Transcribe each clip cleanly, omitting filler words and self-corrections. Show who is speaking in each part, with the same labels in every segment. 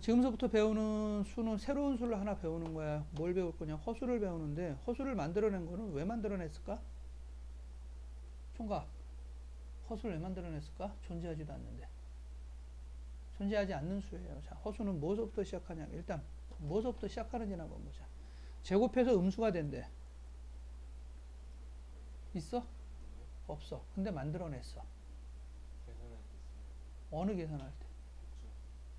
Speaker 1: 지금서부터 배우는 수는 새로운 수를 하나 배우는 거야. 뭘 배울 거냐? 허수를 배우는데 허수를 만들어낸 거는 왜 만들어냈을까? 총각, 허수를 왜 만들어냈을까? 존재하지도 않는데. 존재하지 않는 수예요. 자, 허수는 뭐서부터 시작하냐? 일단 뭐서부터 시작하는지나 한번 보자. 제곱해서 음수가 된대. 있어? 없어. 근데 만들어냈어. 어느 계산할 때?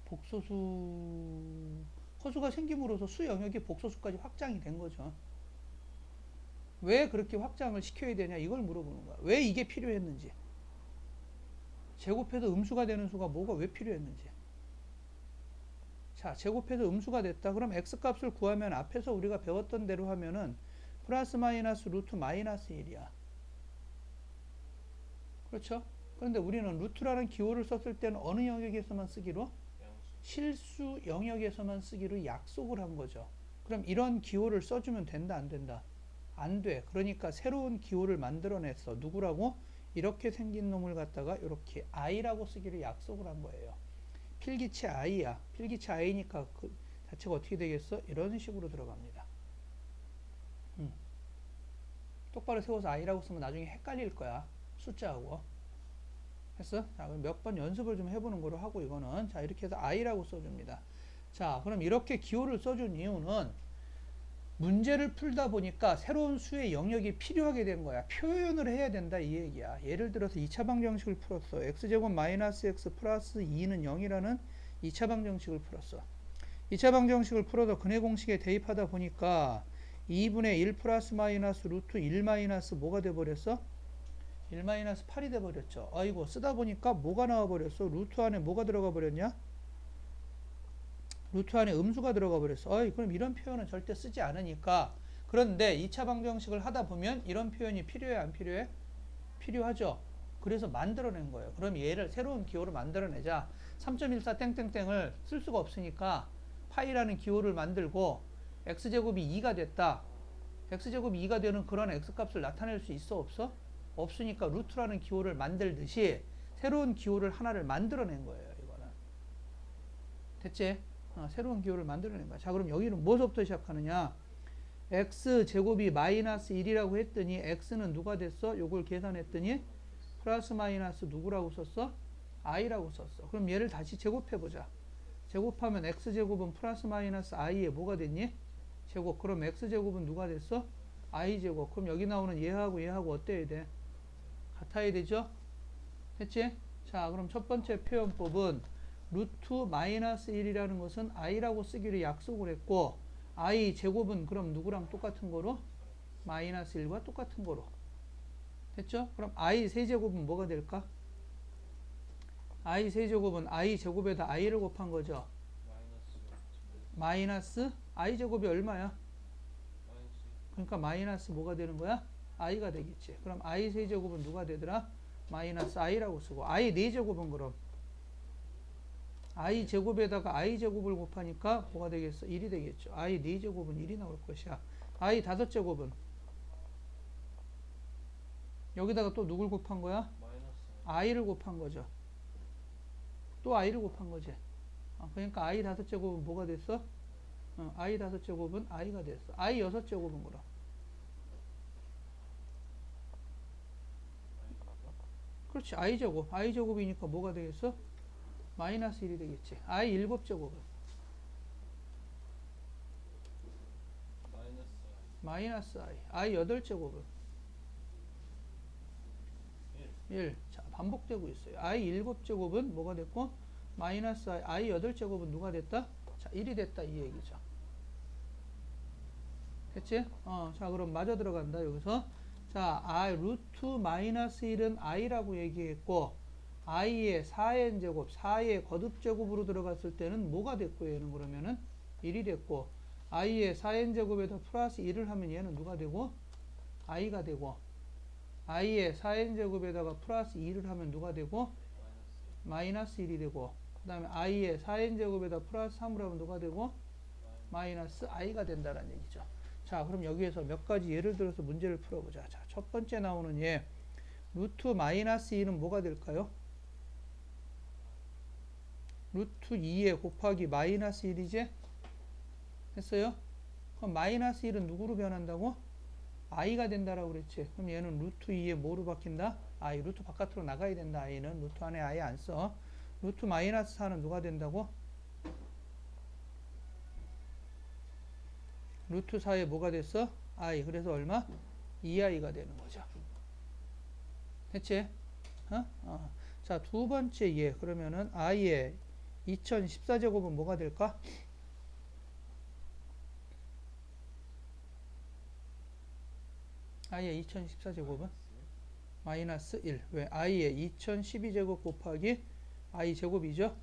Speaker 1: 복소수. 허수가 생김으로써 수 영역이 복소수까지 확장이 된 거죠. 왜 그렇게 확장을 시켜야 되냐 이걸 물어보는 거야. 왜 이게 필요했는지. 제곱해서 음수가 되는 수가 뭐가 왜 필요했는지. 자, 제곱해서 음수가 됐다. 그럼 x값을 구하면 앞에서 우리가 배웠던 대로 하면은 플러스 마이너스 루트 마이너스 1이야. 그렇죠? 그런데 우리는 루트라는 기호를 썼을 때는 어느 영역에서만 쓰기로? 실수 영역에서만 쓰기로 약속을 한 거죠. 그럼 이런 기호를 써주면 된다, 안 된다? 안 돼. 그러니까 새로운 기호를 만들어냈어. 누구라고? 이렇게 생긴 놈을 갖다가 이렇게 i라고 쓰기로 약속을 한 거예요. 필기체 i야. 필기체 i니까 그 자체가 어떻게 되겠어? 이런 식으로 들어갑니다. 똑바로 세워서 i라고 쓰면 나중에 헷갈릴 거야. 숫자하고. 했어? 자, 그럼 몇 번 연습을 좀 해보는 거로 하고 이거는 자 이렇게 해서 i라고 써줍니다. 자, 그럼 이렇게 기호를 써준 이유는 문제를 풀다 보니까 새로운 수의 영역이 필요하게 된 거야. 표현을 해야 된다 이 얘기야. 예를 들어서 2차 방정식을 풀었어. x제곱 마이너스 x 플러스 2는 0이라는 2차 방정식을 풀었어. 2차 방정식을 풀어서 근해 공식에 대입하다 보니까 2분의 1 플러스 마이너스 루트 1 마이너스 뭐가 돼버렸어? 1 마이너스 8이 돼버렸죠. 아이고 쓰다 보니까 뭐가 나와버렸어? 루트 안에 뭐가 들어가 버렸냐? 루트 안에 음수가 들어가 버렸어. 어이, 그럼 이런 표현은 절대 쓰지 않으니까. 그런데 2차 방정식을 하다 보면 이런 표현이 필요해, 안 필요해? 필요하죠. 그래서 만들어낸 거예요. 그럼 얘를 새로운 기호를 만들어내자. 3.14 땡땡땡을 쓸 수가 없으니까 파이라는 기호를 만들고 x제곱이 2가 됐다. x제곱이 2가 되는 그런 x값을 나타낼 수 있어, 없어? 없으니까 루트라는 기호를 만들듯이 새로운 기호를 하나를 만들어낸 거예요. 이거는. 됐지? 새로운 기호를 만들어낸 거야. 자, 그럼 여기는 뭐서부터 시작하느냐? x제곱이 마이너스 1이라고 했더니 x는 누가 됐어? 요걸 계산했더니 플러스 마이너스 누구라고 썼어? i라고 썼어. 그럼 얘를 다시 제곱해보자. 제곱하면 x제곱은 플러스 마이너스 i에 뭐가 됐니? 제곱. 그럼 x제곱은 누가 됐어? i제곱. 그럼 여기 나오는 얘하고 얘하고 어때야 돼? 같아야 되죠? 됐지? 자, 그럼 첫 번째 표현법은 루트 마이너스 1이라는 것은 i라고 쓰기로 약속을 했고 i 제곱은 그럼 누구랑 똑같은 거로? 마이너스 1과 똑같은 거로. 됐죠? 그럼 i 세제곱은 뭐가 될까? i 세제곱은 i 제곱에다 i를 곱한 거죠. 마이너스 i 제곱이 얼마야? 그러니까 마이너스 뭐가 되는 거야? i가 되겠지. 그럼 i 세제곱은 누가 되더라? 마이너스 i라고 쓰고 i 4제곱은 그럼 i 제곱에다가 i 제곱을 곱하니까 뭐가 되겠어? 1이 되겠죠. i 4제곱은 1이 나올 것이야. i 5제곱은 여기다가 또 누굴 곱한 거야? i를 곱한 거죠. 또 i를 곱한 거지. 그러니까 i 5제곱은 뭐가 됐어? i 5제곱은 i가 됐어. i 6제곱은 그럼 그렇지. i제곱이니까 뭐가 되겠어? 마이너스 1이 되겠지. i 7제곱은 마이너스 i 8제곱은 1. 자, 반복되고 있어요. i 7제곱은 뭐가 됐고 마이너스 i 8제곱은 누가 됐다? 자, 1이 됐다 이 얘기죠. 됐지? 자, 그럼 마저 들어간다 여기서. 자, 루트 마이너스 1은 i라고 얘기했고 i의 4n 제곱, 4의 거듭 제곱으로 들어갔을 때는 뭐가 됐고 얘는 그러면은 1이 됐고 i의 4n 제곱에다 플러스 1을 하면 얘는 누가 되고? i가 되고 i의 4n 제곱에다가 플러스 2를 하면 누가 되고? 마이너스 1이 되고 그 다음에 i의 4n 제곱에다 플러스 3을 하면 누가 되고? 마이너스 i가 된다는 얘기죠. 자, 그럼 여기에서 몇 가지 예를 들어서 문제를 풀어보자. 자, 첫 번째 나오는 예, 루트 마이너스 2는 뭐가 될까요? 루트 2에 곱하기 마이너스 1이지? 했어요? 그럼 마이너스 1은 누구로 변한다고? i가 된다라고 그랬지. 그럼 얘는 루트 2에 뭐로 바뀐다? i. 루트 바깥으로 나가야 된다. i는 루트 안에 아예 안 써. 루트 마이너스 4는 누가 된다고? 루트 4에 뭐가 됐어? i. 그래서 얼마? 2i가 되는 거죠. 됐지? 자, 두 번째 얘. 그러면은 i의 2014제곱은 뭐가 될까? i의 2014제곱은 마이너스 1. 왜? i의 2012제곱 곱하기 i 제곱이죠?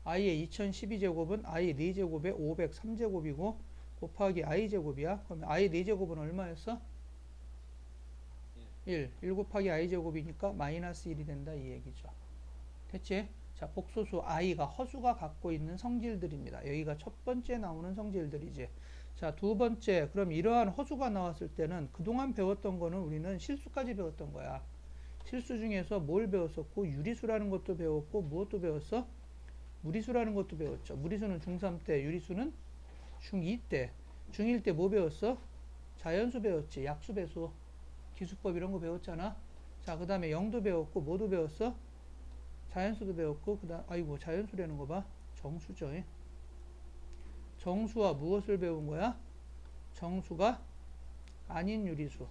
Speaker 1: i의 2012제곱은 i 4제곱에 503제곱이고 곱하기 i 제곱이야. 그러면 i 4제곱은 얼마였어? 1. 1 곱하기 i 제곱이니까 마이너스 1이 된다 이 얘기죠. 됐지? 자, 복소수 i가 허수가 갖고 있는 성질들입니다. 여기가 첫 번째 나오는 성질들이지. 자, 두 번째, 그럼 이러한 허수가 나왔을 때는 그동안 배웠던 거는 우리는 실수까지 배웠던 거야. 실수 중에서 뭘 배웠었고, 유리수라는 것도 배웠고, 무엇도 배웠어? 무리수라는 것도 배웠죠. 무리수는 중3 때, 유리수는 중2 때. 중1 때 뭐 배웠어? 자연수 배웠지. 약수, 배수, 기수법 이런 거 배웠잖아. 자, 그 다음에 영도 배웠고, 뭐도 배웠어? 자연수도 배웠고, 아이고, 자연수라는 거 봐. 정수죠. 정수와 무엇을 배운 거야? 정수가 아닌 유리수.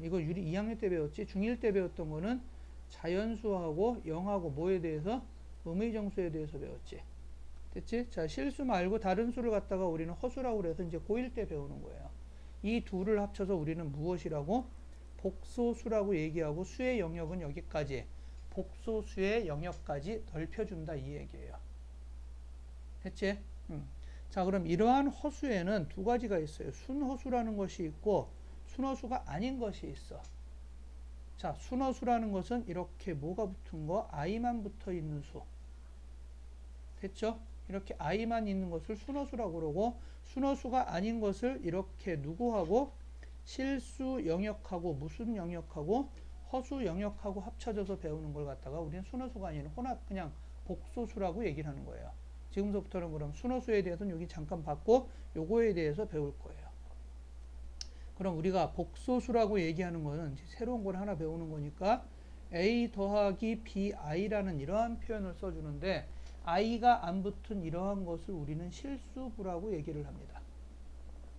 Speaker 1: 이거 2학년 때 배웠지. 중1 때 배웠던 거는 자연수하고 영하고 뭐에 대해서? 음의정수에 대해서 배웠지. 됐지? 자, 실수 말고 다른 수를 갖다가 우리는 허수라고 그래서 이제 고1 때 배우는 거예요. 이 둘을 합쳐서 우리는 무엇이라고? 복소수라고 얘기하고 수의 영역은 여기까지. 복소수의 영역까지 넓혀준다 이 얘기예요. 됐지? 자, 그럼 이러한 허수에는 두 가지가 있어요. 순허수라는 것이 있고 순허수가 아닌 것이 있어. 자, 순허수라는 것은 이렇게 뭐가 붙은 거? i만 붙어 있는 수. 됐죠? 이렇게 i만 있는 것을 순허수라고 그러고 순허수가 아닌 것을 이렇게 누구하고? 실수 영역하고 무슨 영역하고 허수 영역하고 합쳐져서 배우는 걸 갖다가 우리는 순허수가 아닌 혼합 그냥 복소수라고 얘기를 하는 거예요. 지금부터는 그럼 순허수에 대해서는 여기 잠깐 봤고 요거에 대해서 배울 거예요. 그럼 우리가 복소수라고 얘기하는 거는 새로운 걸 하나 배우는 거니까 a 더하기 bi라는 이러한 표현을 써주는데 i가 안 붙은 이러한 것을 우리는 실수부라고 얘기를 합니다.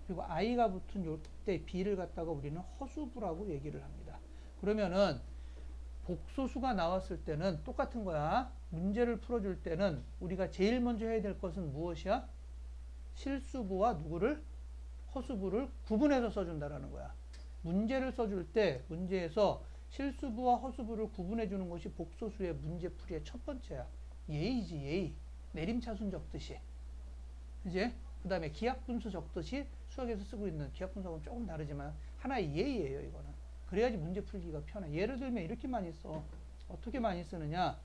Speaker 1: 그리고 i가 붙은 요때 b를 갖다가 우리는 허수부라고 얘기를 합니다. 그러면은 복소수가 나왔을 때는 똑같은 거야. 문제를 풀어줄 때는 우리가 제일 먼저 해야 될 것은 무엇이야? 실수부와 누구를? 허수부를 구분해서 써준다라는 거야. 문제를 써줄 때 문제에서 실수부와 허수부를 구분해 주는 것이 복소수의 문제풀이의 첫 번째야. 예의지, 예의. 내림차순 적듯이. 이제 그 다음에 기하분수 적듯이 수학에서 쓰고 있는 기하분수하고는 조금 다르지만 하나의 예의예요, 이거는. 그래야지 문제 풀기가 편해. 예를 들면 이렇게 많이 써. 어떻게 많이 쓰느냐?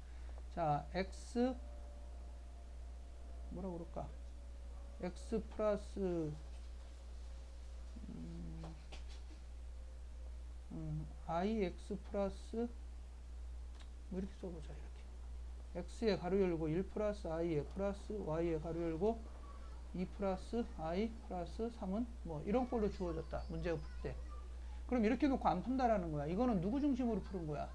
Speaker 1: 자, x 뭐라고 그럴까? x 플러스 ix 플러스 뭐 이렇게 써보자. 이렇게 x에 가로 열고 1 플러스 i에 플러스 y에 가로 열고 2 플러스 i 플러스 3은 뭐 이런 꼴로 주어졌다. 문제가 풀 때. 그럼 이렇게 놓고 안 푼다라는 거야. 이거는 누구 중심으로 푸는 거야?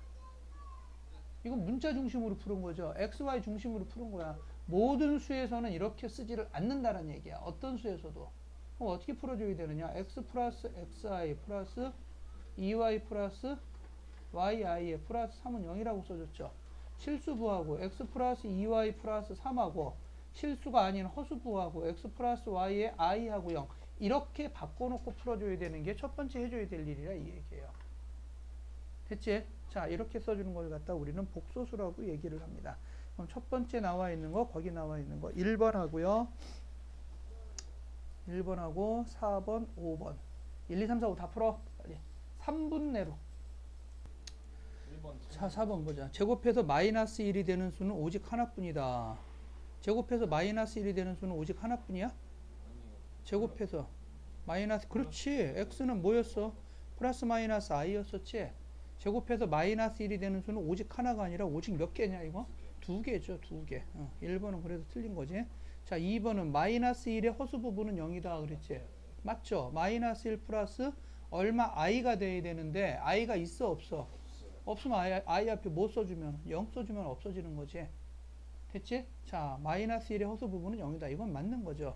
Speaker 1: 이건 문자 중심으로 푸는 거죠. xy 중심으로 푸는 거야. 모든 수에서는 이렇게 쓰지를 않는다는 얘기야. 어떤 수에서도. 그럼 어떻게 풀어줘야 되느냐? x 플러스 xi 플러스 2y 플러스 yi에 플러스 3은 0이라고 써줬죠. 실수부하고 x 플러스 2y 플러스 3하고 실수가 아닌 허수부하고 x 플러스 y에 i하고 0 이렇게 바꿔놓고 풀어줘야 되는 게 첫 번째 해줘야 될 일이라 이 얘기예요. 됐지? 자, 이렇게 써주는 걸 갖다 우리는 복소수라고 얘기를 합니다. 그럼 첫 번째 나와 있는 거, 거기 나와 있는 거 1번 하고요. 1번하고 4번, 5번 1, 2, 3, 4, 5 다 풀어. 빨리. 3분 내로. 자, 4번 보자. 제곱해서 마이너스 1이 되는 수는 오직 하나뿐이다. 제곱해서 마이너스 1이 되는 수는 오직 하나뿐이야? 제곱해서 마이너스, 그렇지. x는 뭐였어? 플러스 마이너스 i였었지. 제곱해서 마이너스 1이 되는 수는 오직 하나가 아니라 오직 몇 개냐 이거? 두 개죠, 두 개. 1번은 그래도 틀린 거지. 자, 2번은 마이너스 1의 허수 부분은 0이다 그랬지. 맞죠? 마이너스 1 플러스 얼마 i가 돼야 되는데 i가 있어 없어? 없으면 i 앞에 못 써주면 0 써주면 없어지는 거지. 됐지? 자, 마이너스 1의 허수 부분은 0이다. 이건 맞는 거죠.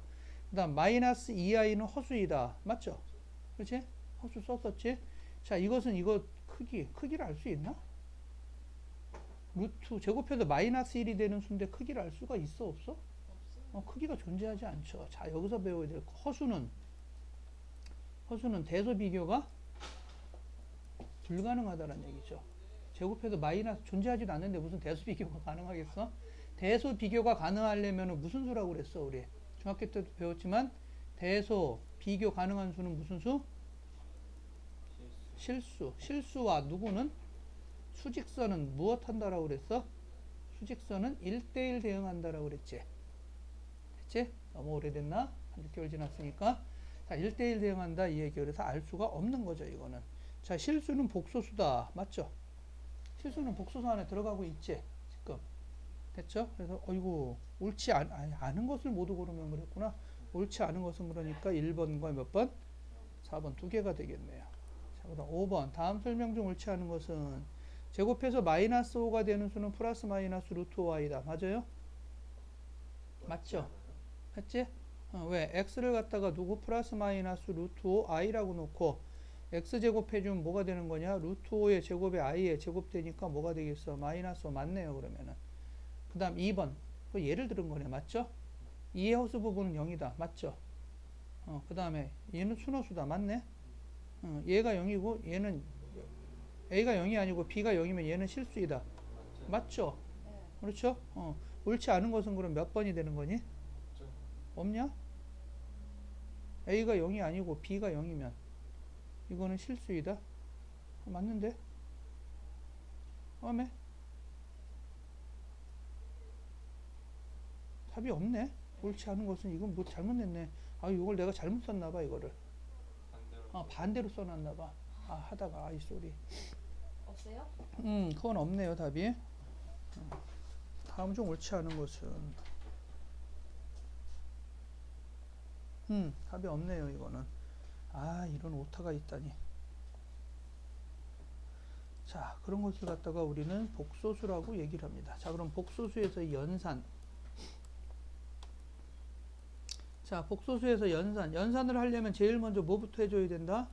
Speaker 1: 그 다음 마이너스 2i는 허수이다. 맞죠? 그렇지? 허수 썼었지? 자, 이것은 이거 크기를 알 수 있나? 루트 제곱해도 마이너스 1이 되는 수인데 크기를 알 수가 있어 없어? 크기가 존재하지 않죠. 자, 여기서 배워야 될 허수는 대소 비교가 불가능하다는 얘기죠. 제곱해도 마이너스 존재하지도 않는데 무슨 대소 비교가 가능하겠어? 대소 비교가 가능하려면 무슨 수라고 그랬어, 우리? 중학교 때도 배웠지만 대소 비교 가능한 수는 무슨 수? 실수. 실수와 누구는? 수직선은 무엇 한다라고 그랬어? 수직선은 1대1 대응한다라고 그랬지. 됐지? 너무 오래됐나? 한 6개월 지났으니까. 자, 1대1 대응한다 이 얘기. 그래서 알 수가 없는 거죠, 이거는. 자, 실수는 복소수다. 맞죠? 실수는 복소수 안에 들어가고 있지, 지금. 됐죠? 그래서 어이구, 옳지 않은 것을 모두 고르면 그랬구나. 옳지 않은 것은 그러니까 1번과 몇 번? 4번 두 개가 되겠네요. 자, 그다음 5번. 다음 설명 중 옳지 않은 것은 제곱해서 마이너스 5가 되는 수는 플러스 마이너스 루트 5i다. 맞아요? 맞죠? 맞지? 왜? x를 갖다가 누구 플러스 마이너스 루트 5i라고 놓고 x제곱 해주면 뭐가 되는 거냐? 루트 5의 제곱에 i의 제곱 되니까 뭐가 되겠어? 마이너스 5 맞네요. 그러면은. 그 다음 2번. 예를 들은 거네. 맞죠? 2의 허수 부분은 0이다. 맞죠? 그 다음에 얘는 순허수다. 맞네? 얘가 0이고 얘는 A가 0이 아니고 B가 0이면 얘는 실수이다. 맞죠? 그렇죠? 옳지 않은 것은 그럼 몇 번이 되는 거니? 없냐? A가 0이 아니고 B가 0이면 이거는 실수이다. 맞는데? 어메? 답이 없네. 옳지 않은 것은 이건 뭐 잘못냈네. 이걸 내가 잘못 썼나봐 이거를. 반대로 써놨나봐. 하다가 아이 쏘리.
Speaker 2: 없어요?
Speaker 1: 그건 없네요 답이. 다음 중 옳지 않은 것은 답이 없네요 이거는. 이런 오타가 있다니. 자, 그런 것을 갖다가 우리는 복소수라고 얘기를 합니다. 자, 그럼 복소수에서 연산. 자, 복소수에서 연산을 하려면 제일 먼저 뭐부터 해줘야 된다?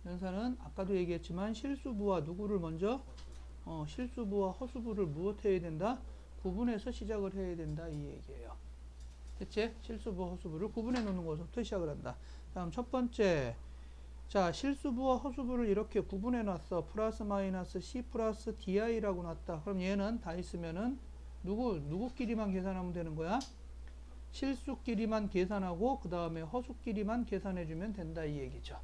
Speaker 1: 연산은 아까도 얘기했지만 실수부와 누구를 먼저? 실수부와 허수부를 무엇 해야 된다? 구분해서 시작을 해야 된다 이 얘기예요. 됐지? 실수부, 허수부를 구분해 놓는 것부터 시작을 한다. 다음 첫 번째. 자, 실수부와 허수부를 이렇게 구분해 놨어. 플러스 마이너스 C 플러스 DI라고 놨다. 그럼 얘는 다 있으면은 누구끼리만 계산하면 되는 거야? 실수끼리만 계산하고 그 다음에 허수끼리만 계산해 주면 된다 이 얘기죠.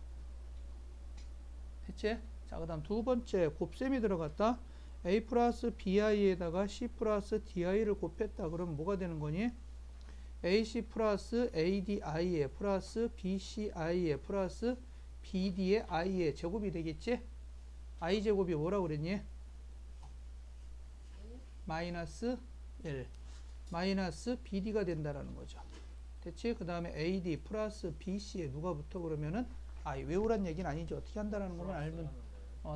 Speaker 1: 됐지? 자, 그 다음 두 번째 곱셈이 들어갔다. A 플러스 BI에다가 C 플러스 DI를 곱했다. 그러면 뭐가 되는 거니? AC 플러스 ADI에 플러스 BCI에 플러스 BD의 I에 제곱이 되겠지? I 제곱이 뭐라고 그랬니? 마이너스 1 마이너스 BD가 된다라는 거죠. 됐지? 그 다음에 AD 플러스 BC에 누가 붙어 그러면은 외우란 얘기는 아니죠. 어떻게 한다라는 것만 알면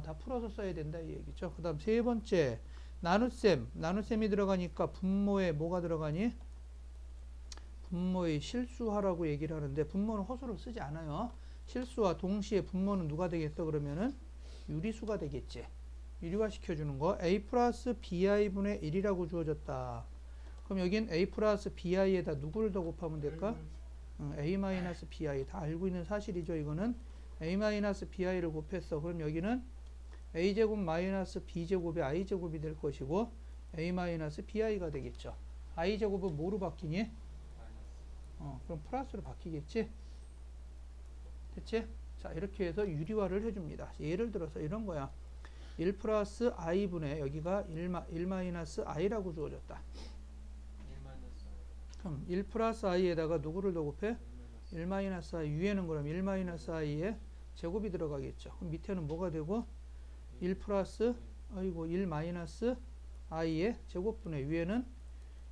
Speaker 1: 다 풀어서 써야 된다 이 얘기죠. 그 다음 세 번째 나눗셈이 들어가니까 분모에 뭐가 들어가니? 분모의 실수하라고 얘기를 하는데 분모는 허수를 쓰지 않아요. 실수와 동시에 분모는 누가 되겠어 그러면은 유리수가 되겠지. 유리화 시켜주는 거. A 플러스 BI분의 1이라고 주어졌다. 그럼 여긴 A 플러스 BI에다 누구를 더 곱하면 될까? A 마이너스 BI 다 알고 있는 사실이죠. 이거는 A 마이너스 BI를 곱했어. 그럼 여기는 A제곱 마이너스 B제곱이 I제곱이 될 것이고 A 마이너스 BI가 되겠죠. I제곱은 뭐로 바뀌니? 그럼 플러스로 바뀌겠지? 됐지? 자, 이렇게 해서 유리화를 해줍니다. 예를 들어서 이런 거야. 1 플러스 i분의 여기가 1 마이너스 i라고 주어졌다. 그럼 1 플러스 i에다가 누구를 더 곱해? 1 마이너스 i. 위에는 그럼 1 마이너스 i에 제곱이 들어가겠죠. 그럼 밑에는 뭐가 되고? 1 플러스 1 마이너스 i의 제곱분의 위에는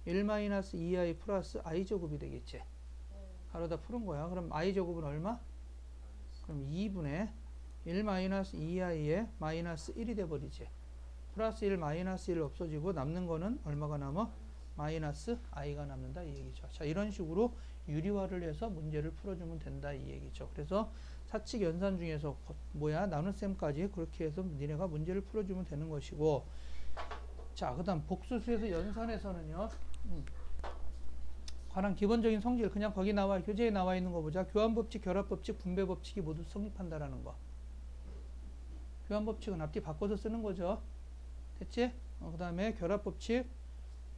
Speaker 1: 1-2i 플러스 i 제곱이 되겠지. 가로다 푸는 거야. 그럼 i 제곱은 얼마? 그럼 2분의 1-2i의 마이너스 1이 돼버리지. 플러스 1 마이너스 1 없어지고 남는 거는 얼마가 남아? 마이너스 i가 남는다 이 얘기죠. 자, 이런 식으로 유리화를 해서 문제를 풀어주면 된다 이 얘기죠. 그래서 사칙 연산 중에서 나눗셈까지 그렇게 해서 니네가 문제를 풀어주면 되는 것이고, 자, 그 다음 복수수에서 연산에서는요, 관한 기본적인 성질, 그냥 거기 교재에 나와 있는 거 보자. 교환법칙, 결합법칙, 분배법칙이 모두 성립한다라는 거. 교환법칙은 앞뒤 바꿔서 쓰는 거죠. 됐지? 그 다음에 결합법칙,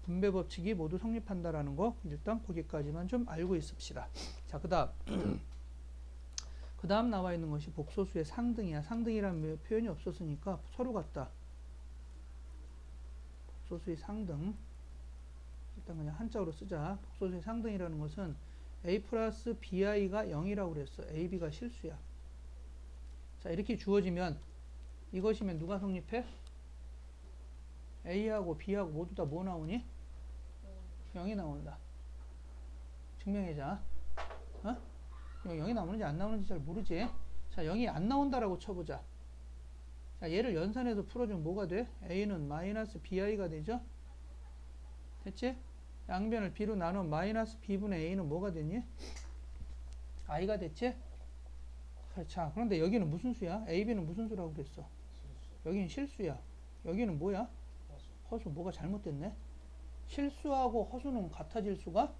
Speaker 1: 분배법칙이 모두 성립한다라는 거, 일단 거기까지만 좀 알고 있읍시다. 자, 그 다음 나와 있는 것이 복소수의 상등이야. 상등이라는 표현이 없었으니까 서로 같다. 복소수의 상등. 일단 그냥 한자어로 쓰자. 복소수의 상등이라는 것은 a 플러스 bi가 0이라고 그랬어. ab가 실수야. 자, 이렇게 주어지면 이것이면 누가 성립해? a하고 b하고 모두 다 뭐 나오니? 0이 나온다. 증명해자. 어? 0이 나오는지 안 나오는지 잘 모르지? 자, 0이 안 나온다라고 쳐보자. 자, 얘를 연산해서 풀어주면 뭐가 돼? a는 마이너스 bi가 되죠? 됐지? 양변을 b로 나누면 마이너스 b분의 a는 뭐가 되니? i가 됐지? 자, 그런데 여기는 무슨 수야? ab는 무슨 수라고 그랬어? 여기는 실수야. 여기는 뭐야? 허수. 뭐가 잘못됐네? 실수하고 허수는 같아질 수가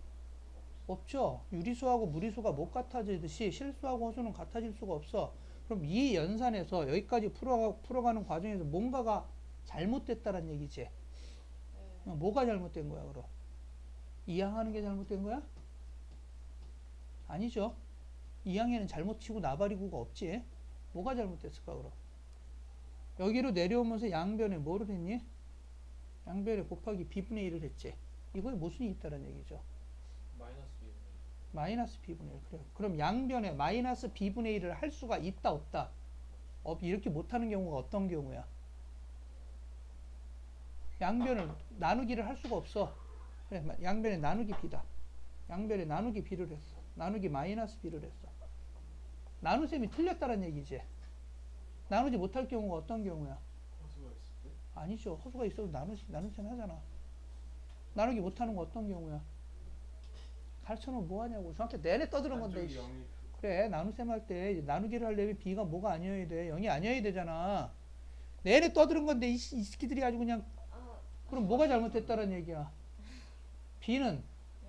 Speaker 1: 없죠. 유리수하고 무리수가 못 같아지듯이 실수하고 허수는 같아질 수가 없어. 그럼 이 연산에서 여기까지 풀어가는 과정에서 뭔가가 잘못됐다는 얘기지. 뭐가 잘못된 거야, 그럼? 이항하는 게 잘못된 거야? 아니죠. 이항에는 잘못치고 나발이고가 없지. 뭐가 잘못됐을까, 그럼? 여기로 내려오면서 양변에 뭐를 했니? 양변에 곱하기 b분의 1을 했지. 이거에 모순이 있다는 얘기죠. 마이너스 b분의 1. 그래요. 그럼 양변에 마이너스 b분의 1을 할 수가 있다, 없다? 이렇게 못하는 경우가 어떤 경우야? 양변을 나누기를 할 수가 없어. 그래, 양변에 나누기 b다. 양변에 나누기 b를 했어. 나누기 마이너스 b를 했어. 나눗셈이 틀렸다는 얘기지. 나누지 못할 경우가 어떤 경우야?
Speaker 2: 허수가 있을 때?
Speaker 1: 아니죠. 허수가 있어도 나눗셈 하잖아. 나누기 못하는 거 어떤 경우야? 가르쳐놓으면 뭐하냐고. 중학교 내내 떠드는 건데. 그래, 나눗셈 할 때 나누기를 하려면 b가 뭐가 아니어야 돼? 0이 아니어야 되잖아. 내내 떠드는 건데 이 새끼들이 아주 그냥. 그럼 뭐가 잘못됐다는 얘기야? b는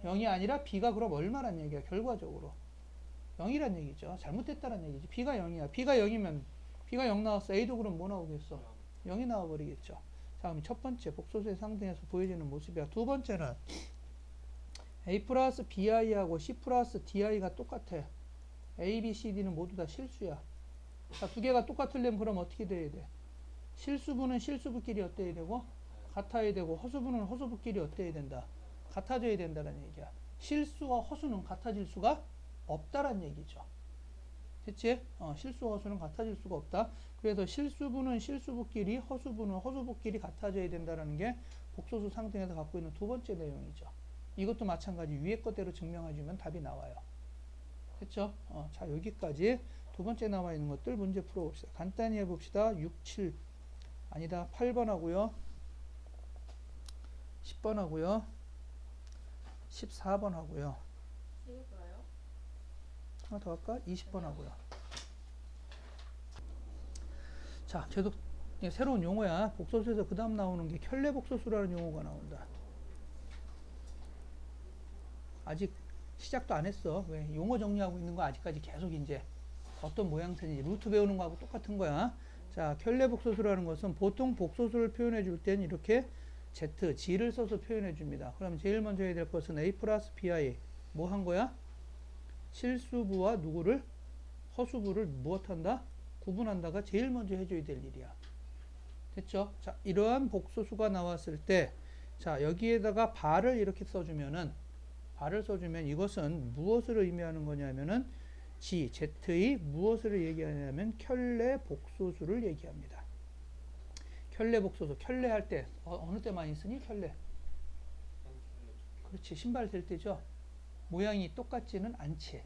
Speaker 1: 0이 아니라 b가 그럼 얼마란 얘기야? 결과적으로 0이란 얘기죠. 잘못됐다는 얘기지. b가 0이야. b가 0이면 b가 0 나왔어. a도 그럼 뭐 나오겠어? 0이 나와버리겠죠. 자, 그럼 첫 번째 복소수의 상등에서 보여지는 모습이야. 두 번째는 a 플러스 bi하고 c 플러스 di가 똑같아. a, b, c, d는 모두 다 실수야. 자, 두 개가 똑같으려면 그럼 어떻게 돼야 돼? 실수분은 실수부끼리 어때야 되고 같아야 되고 허수분은 허수부끼리 어때야 된다? 같아져야 된다는 얘기야. 실수와 허수는 같아질 수가 없다란 얘기죠. 됐지? 실수와 허수는 같아질 수가 없다. 그래서 실수분은 실수부끼리, 허수분은 허수부끼리 같아져야 된다는 게 복소수 상등에서 갖고 있는 두 번째 내용이죠. 이것도 마찬가지 위에 것대로 증명해주면 답이 나와요. 됐죠? 자, 여기까지 두 번째 나와 있는 것들 문제 풀어봅시다. 간단히 해봅시다. 6, 7 아니다. 8번 하고요. 10번 하고요. 14번 하고요. 하나 더 할까? 20번 하고요. 자, 계속 새로운 용어야. 복소수에서 그 다음 나오는 게 켤레복소수라는 용어가 나온다. 아직 시작도 안 했어. 왜? 용어 정리하고 있는 거 아직까지 계속 이제 어떤 모양새인지 루트 배우는 거하고 똑같은 거야. 자, 켤레복소수라는 것은 보통 복소수를 표현해 줄 땐 이렇게 Z, G를 써서 표현해 줍니다. 그럼 제일 먼저 해야 될 것은 A 플러스 BI 뭐 한 거야? 실수부와 누구를? 허수부를 무엇한다? 구분한다가 제일 먼저 해줘야 될 일이야. 됐죠? 자, 이러한 복소수가 나왔을 때, 자, 여기에다가 발을 이렇게 써주면은, 발을 써주면 이것은 무엇을 의미하는 거냐면은 G, Z의 무엇을 얘기하냐면 켤레 복소수를 얘기합니다. 켤레 복소수. 켤레 할 때 어느 때 많이 쓰니? 켤레. 그렇지. 신발 될 때죠. 모양이 똑같지는 않지.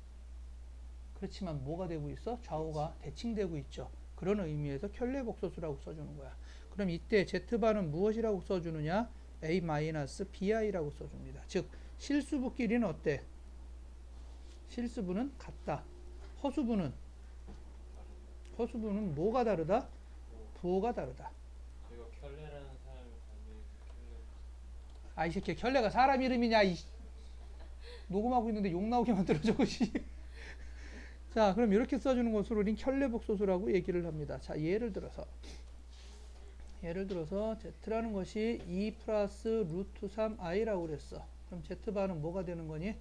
Speaker 1: 그렇지만 뭐가 되고 있어? 좌우가 대칭되고 있죠. 그런 의미에서 켤레 복소수라고 써주는 거야. 그럼 이때 Z반은 무엇이라고 써주느냐? A-BI라고 써줍니다. 즉 실수부끼리는 어때? 실수부는 같다. 허수부는 뭐가 다르다? 부호가 다르다.
Speaker 2: 저희가 켤레라는 사람이 반면에 켤레.
Speaker 1: 아, 이 새끼 켤레가 사람 이름이냐? 녹음하고 있는데 욕 나오게 만들어줘. 자, 그럼 이렇게 써주는 것으로 우린 켤레복소수라고 얘기를 합니다. 자, 예를 들어서 Z라는 것이 2 플러스 루트 3i라고 그랬어. 그럼 Z반은 뭐가 되는 거니?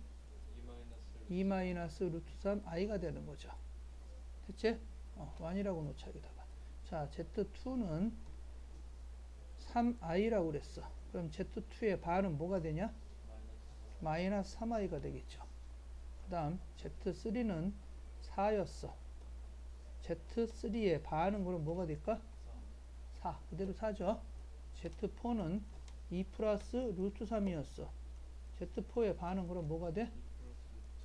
Speaker 1: 2 마이너스 루트 3i가 되는 거죠. 됐지? 1이라고 놓자 여기다가. 자, Z2는 3i라고 그랬어. 그럼 Z2의 반은 뭐가 되냐? 마이너스 3i가 되겠죠. 그 다음 Z3는 4였어. Z3의 반은 그럼 뭐가 될까? 4. 그대로 4죠. Z4는 2 플러스 루트 3이었어. Z4의 반은 그럼 뭐가 돼?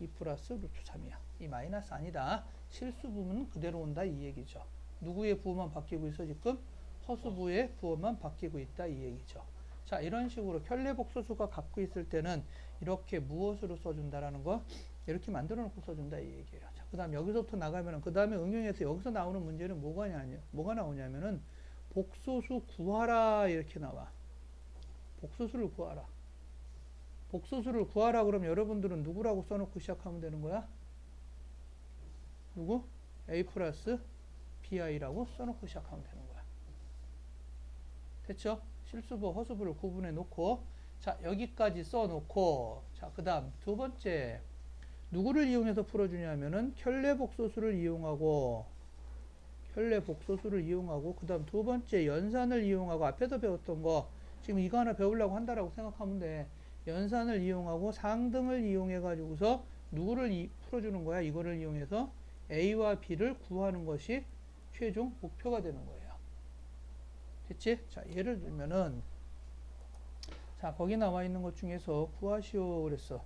Speaker 1: 2 플러스 루트 3이야. 이 마이너스 아니다. 실수부는 그대로 온다 이 얘기죠. 누구의 부호만 바뀌고 있어 지금? 허수부의 부호만 바뀌고 있다 이 얘기죠. 자, 이런 식으로 켤레복소수가 갖고 있을 때는 이렇게 무엇으로 써준다라는 거 이렇게 만들어 놓고 써준다 이 얘기예요. 자, 그 다음 여기서부터 나가면은 그 다음에 응용해서 여기서 나오는 문제는 뭐가 나오냐면은 복소수 구하라 이렇게 나와. 복소수를 구하라. 복소수를 구하라 그러면 여러분들은 누구라고 써놓고 시작하면 되는 거야? 누구? A 플러스 BI라고 써놓고 시작하면 되는 거야. 됐죠? 실수부, 허수부를 구분해 놓고 자, 여기까지 써놓고 자, 그 다음 두 번째 누구를 이용해서 풀어주냐면은 켤레복소수를 이용하고 그 다음 두 번째 연산을 이용하고 앞에서 배웠던 거 지금 이거 하나 배우려고 한다라고 생각하면 돼. 연산을 이용하고 상등을 이용해 가지고서 누구를 풀어주는 거야? 이거를 이용해서 A와 B를 구하는 것이 최종 목표가 되는 거예요. 됐지? 자, 예를 들면은 자, 거기 나와 있는 것 중에서 구하시오 그랬어.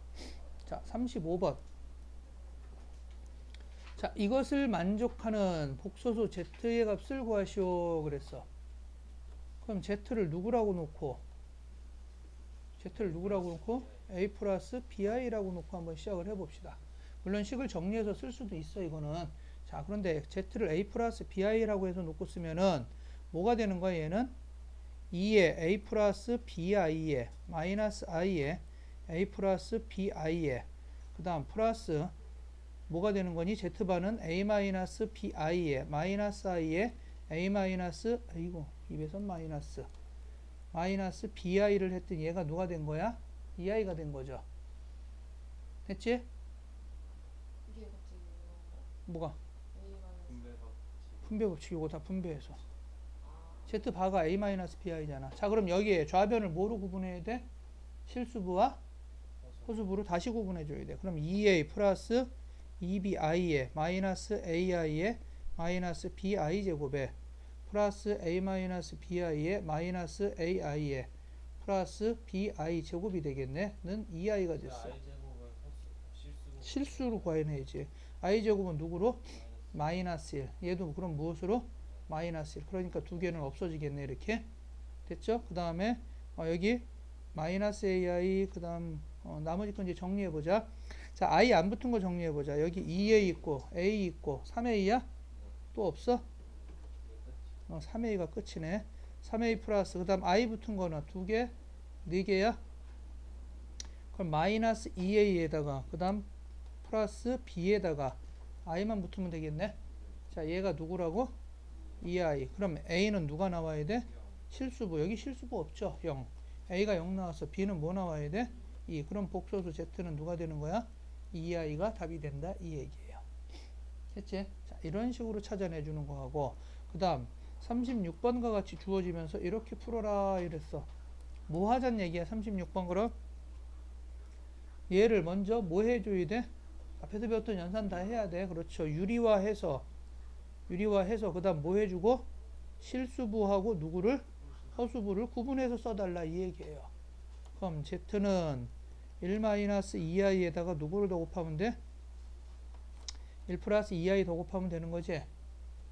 Speaker 1: 자, 35번. 자, 이것을 만족하는 복소수 Z의 값을 구하시오 그랬어. 그럼 Z를 누구라고 놓고 A 플러스 BI라고 놓고 한번 시작을 해봅시다. 물론 식을 정리해서 쓸 수도 있어 이거는. 자, 그런데 Z를 A 플러스 BI라고 해서 놓고 쓰면은 뭐가 되는 거야 얘는? 2에 A 플러스 BI에 마이너스 I에 A 플러스 BI에 그 다음 플러스 뭐가 되는 거니? Z반은 A 마이너스 BI에 마이너스 I에 A 마이너스 아이고 입에선 마이너스 BI를 했더니 얘가 누가 된 거야? EI가 된 거죠. 됐지? 뭐가? 분배 법칙 이거 다 분배해서 Z바가 A-BI잖아. 자, 그럼 여기에 좌변을 뭐로 구분해야 돼? 실수부와 허수부로 다시 구분해 줘야 돼. 그럼 2A 플러스 2BI에 마이너스 AI에 마이너스 BI 제곱에 플러스 A-BI에 마이너스 AI에 플러스 BI 제곱이 되겠네. 는 2i가 됐어. 실수로 구해내야지. I 제곱은 누구로? 마이너스 1. 얘도 그럼 무엇으로? 마이너스 1. 그러니까 두 개는 없어지겠네. 이렇게. 됐죠? 그 다음에 여기 마이너스 AI 그 다음 나머지 건 이제 정리해보자. 자, I 안 붙은 거 정리해보자. 여기 2A 있고 A 있고 3A야? 또 없어? 3A가 끝이네. 3A 플러스 그 다음 I 붙은 거는 두 개? 네 개야? 그럼 마이너스 2A에다가 그 다음 플러스 B에다가 I만 붙으면 되겠네. 자, 얘가 누구라고? 2I. 그럼 A는 누가 나와야 돼? 실수부. 여기 실수부 없죠? 0. A가 0 나왔어. B는 뭐 나와야 돼? 2. 그럼 복소수 Z는 누가 되는 거야? 2i가 답이 된다 이 얘기예요. 됐지? 자, 이런 식으로 찾아내 주는 거하고 그 다음 36번과 같이 주어지면서 이렇게 풀어라 이랬어. 뭐 하자는 얘기야 36번. 그럼 얘를 먼저 뭐 해줘야 돼? 앞에서 배웠던 연산 다 해야 돼. 그렇죠. 유리화해서 그 다음 뭐 해주고 실수부하고 누구를? 허수부를 구분해서 써달라 이 얘기예요. 그럼 Z는 1-2i에다가 누구를 더 곱하면 돼? 1 플러스 2i 더 곱하면 되는 거지.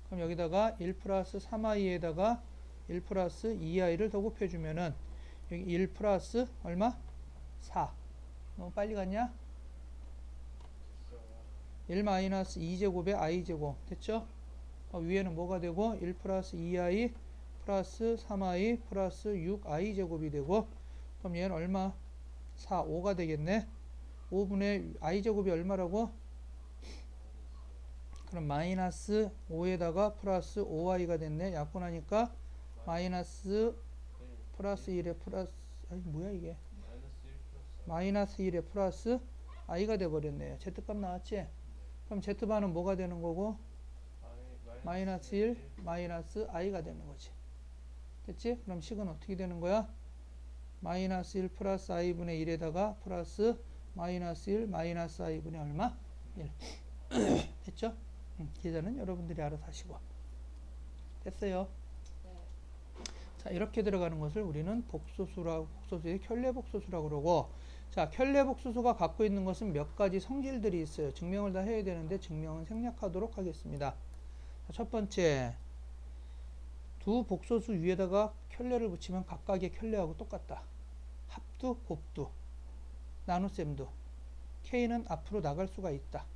Speaker 1: 그럼 여기다가 1 플러스 3i에다가 1 플러스 2i를 더 곱해주면은 여기 1 플러스 얼마? 4. 너무 빨리 갔냐? 1 마이너스 2제곱에 i제곱 됐죠? 위에는 뭐가 되고 1 플러스 2i 플러스 3i 플러스 6i 제곱이 되고 그럼 얘는 얼마? 4, 5가 되겠네. 5분의 i 제곱이 얼마라고? 그럼 마이너스 5에다가 플러스 5i가 됐네. 약분하니까 마이너스 플러스 1에 플러스 아니 뭐야 이게 마이너스 1에 플러스 i가 돼버렸네요. z값 나왔지? 그럼 z반은 뭐가 되는 거고? 마이너스 1 마이너스 i가 되는 거지. 됐지? 그럼 식은 어떻게 되는 거야? 마이너스 1 플러스 i분의 1에다가 플러스 마이너스 1 마이너스 i분의 얼마? 1 됐죠? 계산은 여러분들이 알아서 하시고 됐어요? 자 이렇게 들어가는 것을 우리는 복소수의 켤레복소수라고 그러고 자 켤레복소수가 갖고 있는 것은 몇 가지 성질들이 있어요. 증명을 다 해야 되는데 증명은 생략하도록 하겠습니다. 자, 첫 번째 두 복소수 위에다가 켤레를 붙이면 각각의 켤레하고 똑같다. 합두, 곱두, 나눗셈두. K는 앞으로 나갈 수가 있다.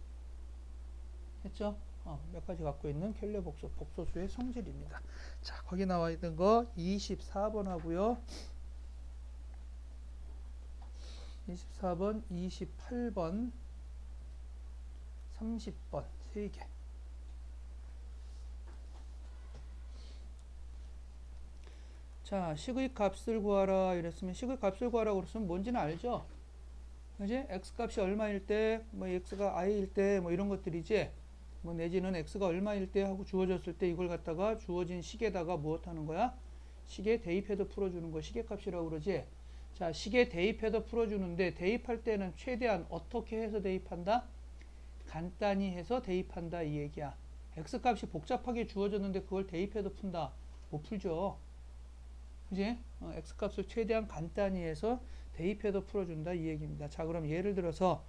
Speaker 1: 했죠? 몇 가지 갖고 있는 켤레 복소수의 성질입니다. 자, 거기 나와 있는 거 24번 하고요. 24번, 28번, 30번 3개. 자, 식의 값을 구하라 이랬으면 식의 값을 구하라 그랬으면 뭔지는 알죠? 그지? x 값이 얼마일 때, 뭐 x가 i일 때, 뭐 이런 것들이지. 뭐 내지는 x가 얼마일 때 하고 주어졌을 때 이걸 갖다가 주어진 식에다가 무엇 하는 거야? 식에 대입해서 풀어주는 거 식의 값이라고 그러지. 자, 식에 대입해서 풀어주는데 대입할 때는 최대한 어떻게 해서 대입한다? 간단히 해서 대입한다 이 얘기야. x 값이 복잡하게 주어졌는데 그걸 대입해서 푼다. 못 풀죠. 그지? x 값을 최대한 간단히 해서 대입해서 풀어준다 이 얘기입니다. 자, 그럼 예를 들어서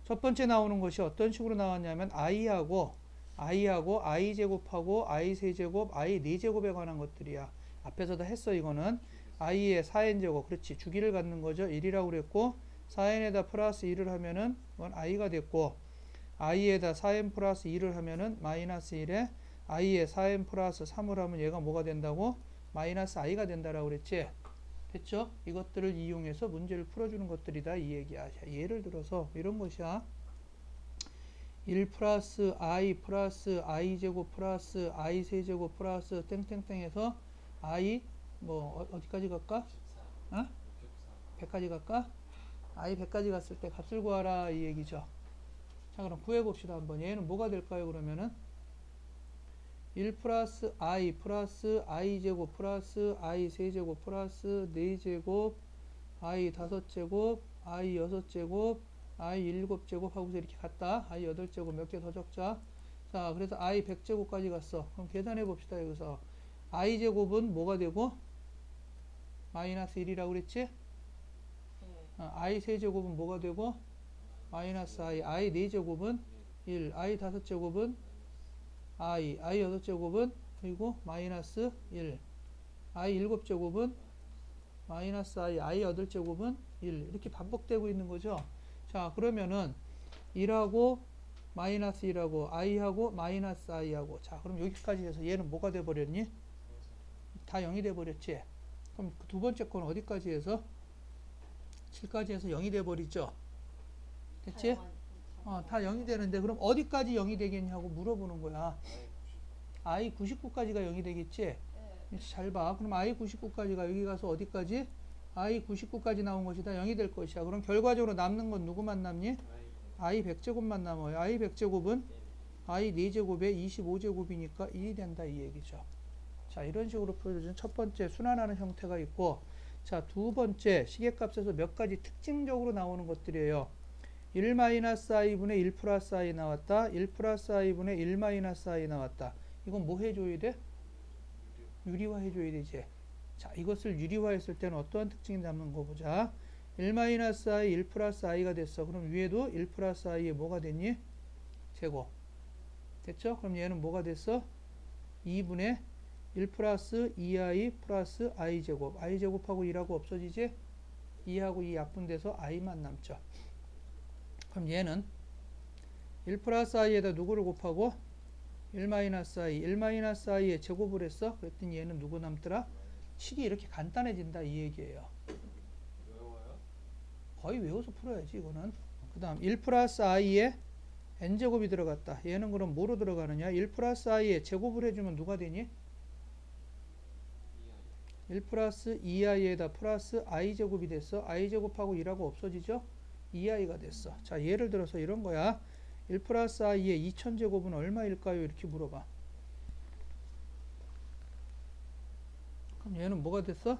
Speaker 1: 첫 번째 나오는 것이 어떤 식으로 나왔냐면 i하고 i 제곱하고 i 세제곱, i 4제곱에 관한 것들이야. 앞에서 다 했어 이거는. i의 4n 제곱, 그렇지. 주기를 갖는 거죠. 1이라고 그랬고 4n에다 플러스 1을 하면은 이건 i가 됐고 i에다 4n 플러스 2를 하면은 마이너스 1에 i에 4n 플러스 3을 하면 얘가 뭐가 된다고? 마이너스 i가 된다라고 그랬지. 됐죠? 이것들을 이용해서 문제를 풀어주는 것들이다 이 얘기야. 자, 예를 들어서 이런 것이야. 1 플러스 i 제곱 플러스 i 세제곱 플러스 땡땡땡 해서 i 뭐 어디까지 갈까? 100까지 갈까? i 100까지 갔을 때 값을 구하라 이 얘기죠. 자, 그럼 구해봅시다 한번. 얘는 뭐가 될까요? 그러면은 1 플러스 i 제곱 플러스 i 세제곱 플러스 4제곱 i 5제곱 i 6제곱 i 7제곱 하고서 이렇게 갔다. i 8제곱 몇 개 더 적자. 자, 그래서 i 100제곱까지 갔어. 그럼 계산해 봅시다. 여기서 i 제곱은 뭐가 되고? 마이너스 1이라고 그랬지? i 세제곱은 뭐가 되고? 마이너스 i 4제곱은 1, i 5제곱은 i 6제곱은 그리고 마이너스 1, i 7제곱은 마이너스 i 8제곱은 1 이렇게 반복되고 있는 거죠. 자, 그러면은 1하고 마이너스 1하고 i하고 마이너스 i하고 자, 그럼 여기까지 해서 얘는 뭐가 돼버렸니? 다 0이 돼버렸지. 그럼 그 두 번째 건 어디까지 해서? 7까지 해서 0이 돼버리죠. 됐지? 다 0이 되는데 그럼 어디까지 0이 되겠냐고 물어보는 거야. i 99까지가 0이 되겠지? 잘 봐. 그럼 i 99까지가 여기 가서 어디까지? i 99까지 나온 것이 다 0이 될 것이야. 그럼 결과적으로 남는 건 누구만 남니? i 100제곱만 남아요. i 100제곱은 i 4제곱에 25제곱이니까 1이 된다 이 얘기죠. 자, 이런 식으로 풀어주는 첫 번째 순환하는 형태가 있고 자, 두 번째 시계값에서 몇 가지 특징적으로 나오는 것들이에요. 1-i분의 1 플러스 i 나왔다. 1 플러스 i분의 1 마이너스 i 나왔다. 이건 뭐 해줘야 돼? 유리화 해줘야 되지. 자, 이것을 유리화했을 때는 어떠한 특징이 남는 거 보자. 1-i, 1 플러스 i가 됐어. 그럼 위에도 1 플러스 i에 뭐가 됐니? 제곱. 됐죠? 그럼 얘는 뭐가 됐어? 2분의 1 플러스 2i 플러스 i 제곱. i 제곱하고 2하고 없어지지? 2하고 2 약분돼서 i만 남죠. 그럼 얘는 1 플러스 i에다 누구를 곱하고 1-i, 1-i에 제곱을 했어. 그랬더니 얘는 누구 남더라? 식이 이렇게 간단해진다 이 얘기예요.
Speaker 2: 외워요?
Speaker 1: 거의 외워서 풀어야지 이거는. 그 다음 1 플러스 i에 n제곱이 들어갔다. 얘는 그럼 뭐로 들어가느냐? 1 플러스 i에 제곱을 해주면 누가 되니? 1 플러스 2i에다 플러스 i제곱이 됐어. i제곱하고 1하고 없어지죠? 2i가 됐어. 자, 예를 들어서 이런 거야. 1 플러스 i의 2000제곱은 얼마일까요? 이렇게 물어봐. 그럼 얘는 뭐가 됐어?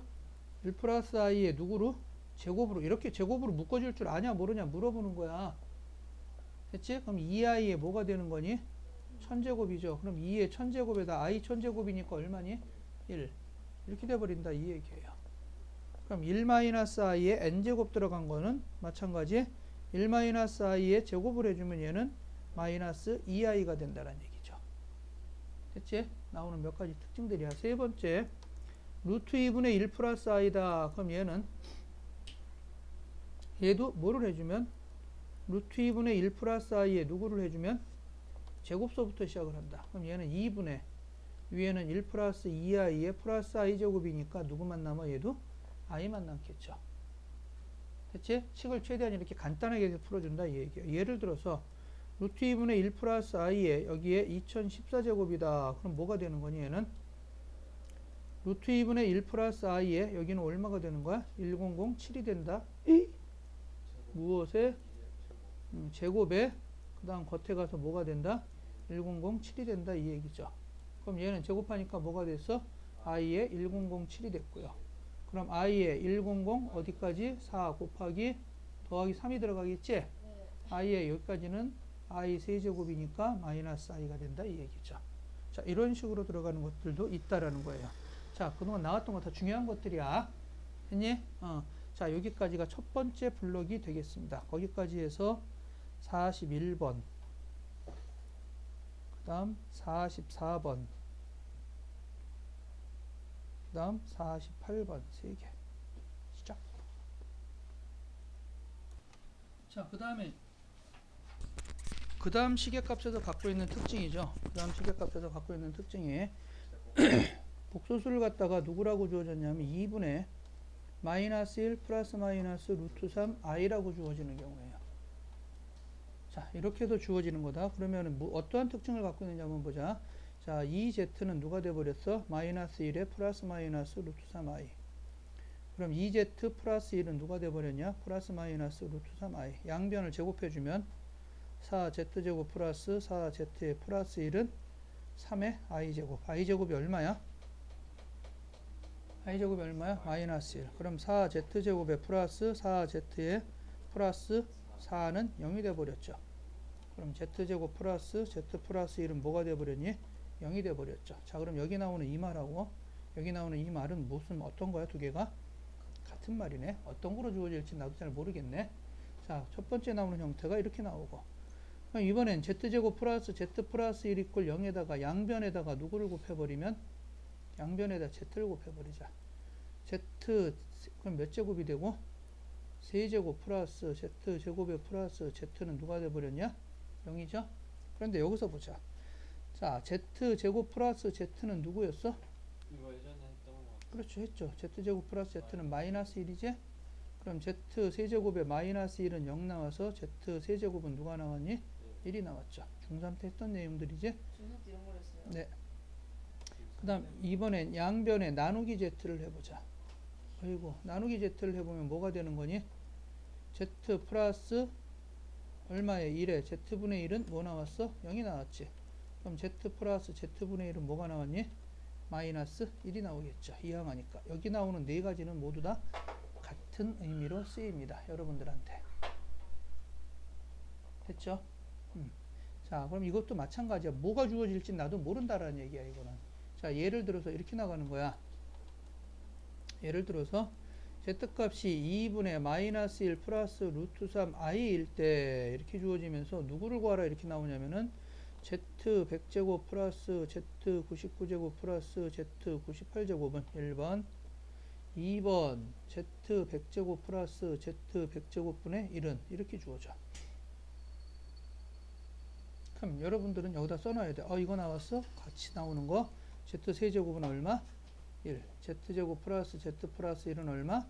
Speaker 1: 1 플러스 i의 누구로? 제곱으로. 이렇게 제곱으로 묶어줄 줄 아냐 모르냐 물어보는 거야. 됐지? 그럼 2i에 뭐가 되는 거니? 1000제곱이죠. 그럼 2의 1000제곱에다 i 1000제곱이니까 얼마니? 1. 이렇게 돼버린다 이 얘기예요. 그럼 1-i에 n제곱 들어간 거는 마찬가지 1-i에 제곱을 해주면 얘는 마이너스 2i가 된다는 얘기죠. 됐지? 나오는 몇 가지 특징들이야. 세 번째, 루트 2분의 1 플러스 i다. 그럼 얘도 뭐를 해주면 루트 2분의 1 플러스 i에 누구를 해주면 제곱서부터 시작을 한다. 그럼 얘는 2분의 위에는 1 플러스 2i에 플러스 i 제곱이니까 누구만 남아? 얘도 i만 남겠죠. 됐지? 식을 최대한 이렇게 간단하게 풀어준다 이 얘기예요. 예를 들어서 루트 2분의 1 플러스 i에 여기에 2014제곱이다. 그럼 뭐가 되는 거니 얘는? 루트 2분의 1 플러스 i에 여기는 얼마가 되는 거야? 1007이 된다. 무엇에? 제곱에 그 다음 겉에 가서 뭐가 된다? 1007이 된다 이 얘기죠. 그럼 얘는 제곱하니까 뭐가 됐어? i에 1007이 됐고요. 그럼 i에 100 어디까지? 4 곱하기 더하기 3이 들어가겠지? 네. i에 여기까지는 i 세제곱이니까 마이너스 i가 된다 이 얘기죠. 자, 이런 식으로 들어가는 것들도 있다라는 거예요. 자, 그동안 나왔던 거 다 중요한 것들이야. 했니? 자, 여기까지가 첫 번째 블록이 되겠습니다. 거기까지 해서 41번, 그 다음 44번, 그 다음 48번 3개 시작. 자, 그 다음 시계값에서 갖고 있는 특징이죠. 그 다음 시계값에서 갖고 있는 특징이 복소수를 갖다가 누구라고 주어졌냐면 2분의 마이너스 1 플러스 마이너스 루트 3 i라고 주어지는 경우예요. 자, 이렇게 해서 주어지는 거다. 그러면 어떠한 특징을 갖고 있는지 한번 보자. 자, 이 z는 누가 돼버렸어? 마이너스 1에 플러스 마이너스 루트 3i. 그럼 2z 플러스 1은 누가 돼버렸냐? 플러스 마이너스 루트 3i. 양변을 제곱해주면 4z제곱 플러스 4z의 플러스 1은 3의 i제곱. i제곱이 얼마야? i제곱이 얼마야? 마이너스 1. 그럼 4z제곱에 플러스 4z의 플러스 4는 0이 돼버렸죠. 그럼 z제곱 플러스 z 플러스 1은 뭐가 돼버렸니? 0이 돼버렸죠. 자, 그럼 여기 나오는 이 말하고 여기 나오는 이 말은 어떤 거야? 두 개가? 같은 말이네. 어떤 거로 주어질지 나도 잘 모르겠네. 자, 첫 번째 나오는 형태가 이렇게 나오고, 그럼 이번엔 z제곱 플러스 z 플러스 1 이퀄 0에다가 양변에다가 누구를 곱해버리면 양변에다 z를 곱해버리자. z 그럼 몇 제곱이 되고? 세제곱 플러스 z제곱에 플러스 z는 누가 돼버렸냐? 0이죠? 그런데 여기서 보자. 자, z제곱 플러스 z는 누구였어?
Speaker 2: 이거 예전에 했던 거 같아.
Speaker 1: 그렇죠, 했죠. z제곱 플러스 z는 마이너스 1이지? 그럼 z 세제곱에 마이너스 1은 0 나와서 z 세제곱은 누가 나왔니? 1이 나왔죠. 중3 때 했던 내용들이지?
Speaker 3: 중3 때 이런 걸 했어요?
Speaker 1: 네. 그 다음 이번엔 양변에 나누기 z를 해보자. 그리고 나누기 z를 해보면 뭐가 되는 거니? z 플러스 얼마에 1에 z분의 1은 뭐 나왔어? 0이 나왔지. 그럼 z 플러스 z분의 1은 뭐가 나왔니? 마이너스 1이 나오겠죠. 이항하니까. 여기 나오는 네 가지는 모두 다 같은 의미로 쓰입니다. 여러분들한테. 됐죠? 자, 그럼 이것도 마찬가지야. 뭐가 주어질지 나도 모른다라는 얘기야, 이거는. 자, 예를 들어서 이렇게 나가는 거야. 예를 들어서 z값이 2분의 마이너스 1 플러스 루트 3 i일 때 이렇게 주어지면서 누구를 구하라 이렇게 나오냐면은 z 100제곱 플러스 z 99제곱 플러스 z 98제곱은 1번, 2번 z 100제곱 플러스 z 100제곱분의 1은 이렇게 주어져. 그럼 여러분들은 여기다 써놔야 돼. 이거 나왔어? 같이 나오는 거. z 세제곱은 얼마? 1. z제곱 플러스 z 플러스 1은 얼마?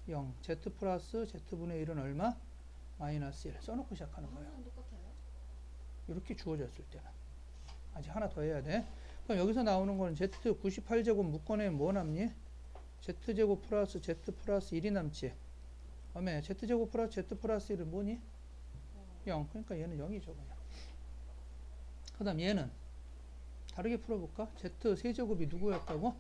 Speaker 1: 0. z 플러스 z분의 1은 얼마? 마이너스 1. 써놓고 시작하는 거예요.
Speaker 3: 항상 똑같아요?
Speaker 1: 이렇게 주어졌을 때는. 아직 하나 더 해야 돼. 그럼 여기서 나오는 거는 z 98제곱 묶어내면 뭐 남니? z제곱 플러스 z 플러스 1이 남지. 그다음에 z제곱 플러스 z 플러스 1은 뭐니? 0. 그러니까 얘는 0이죠. 그냥. 그 다음 얘는 다르게 풀어볼까? z 세제곱이 누구였다고?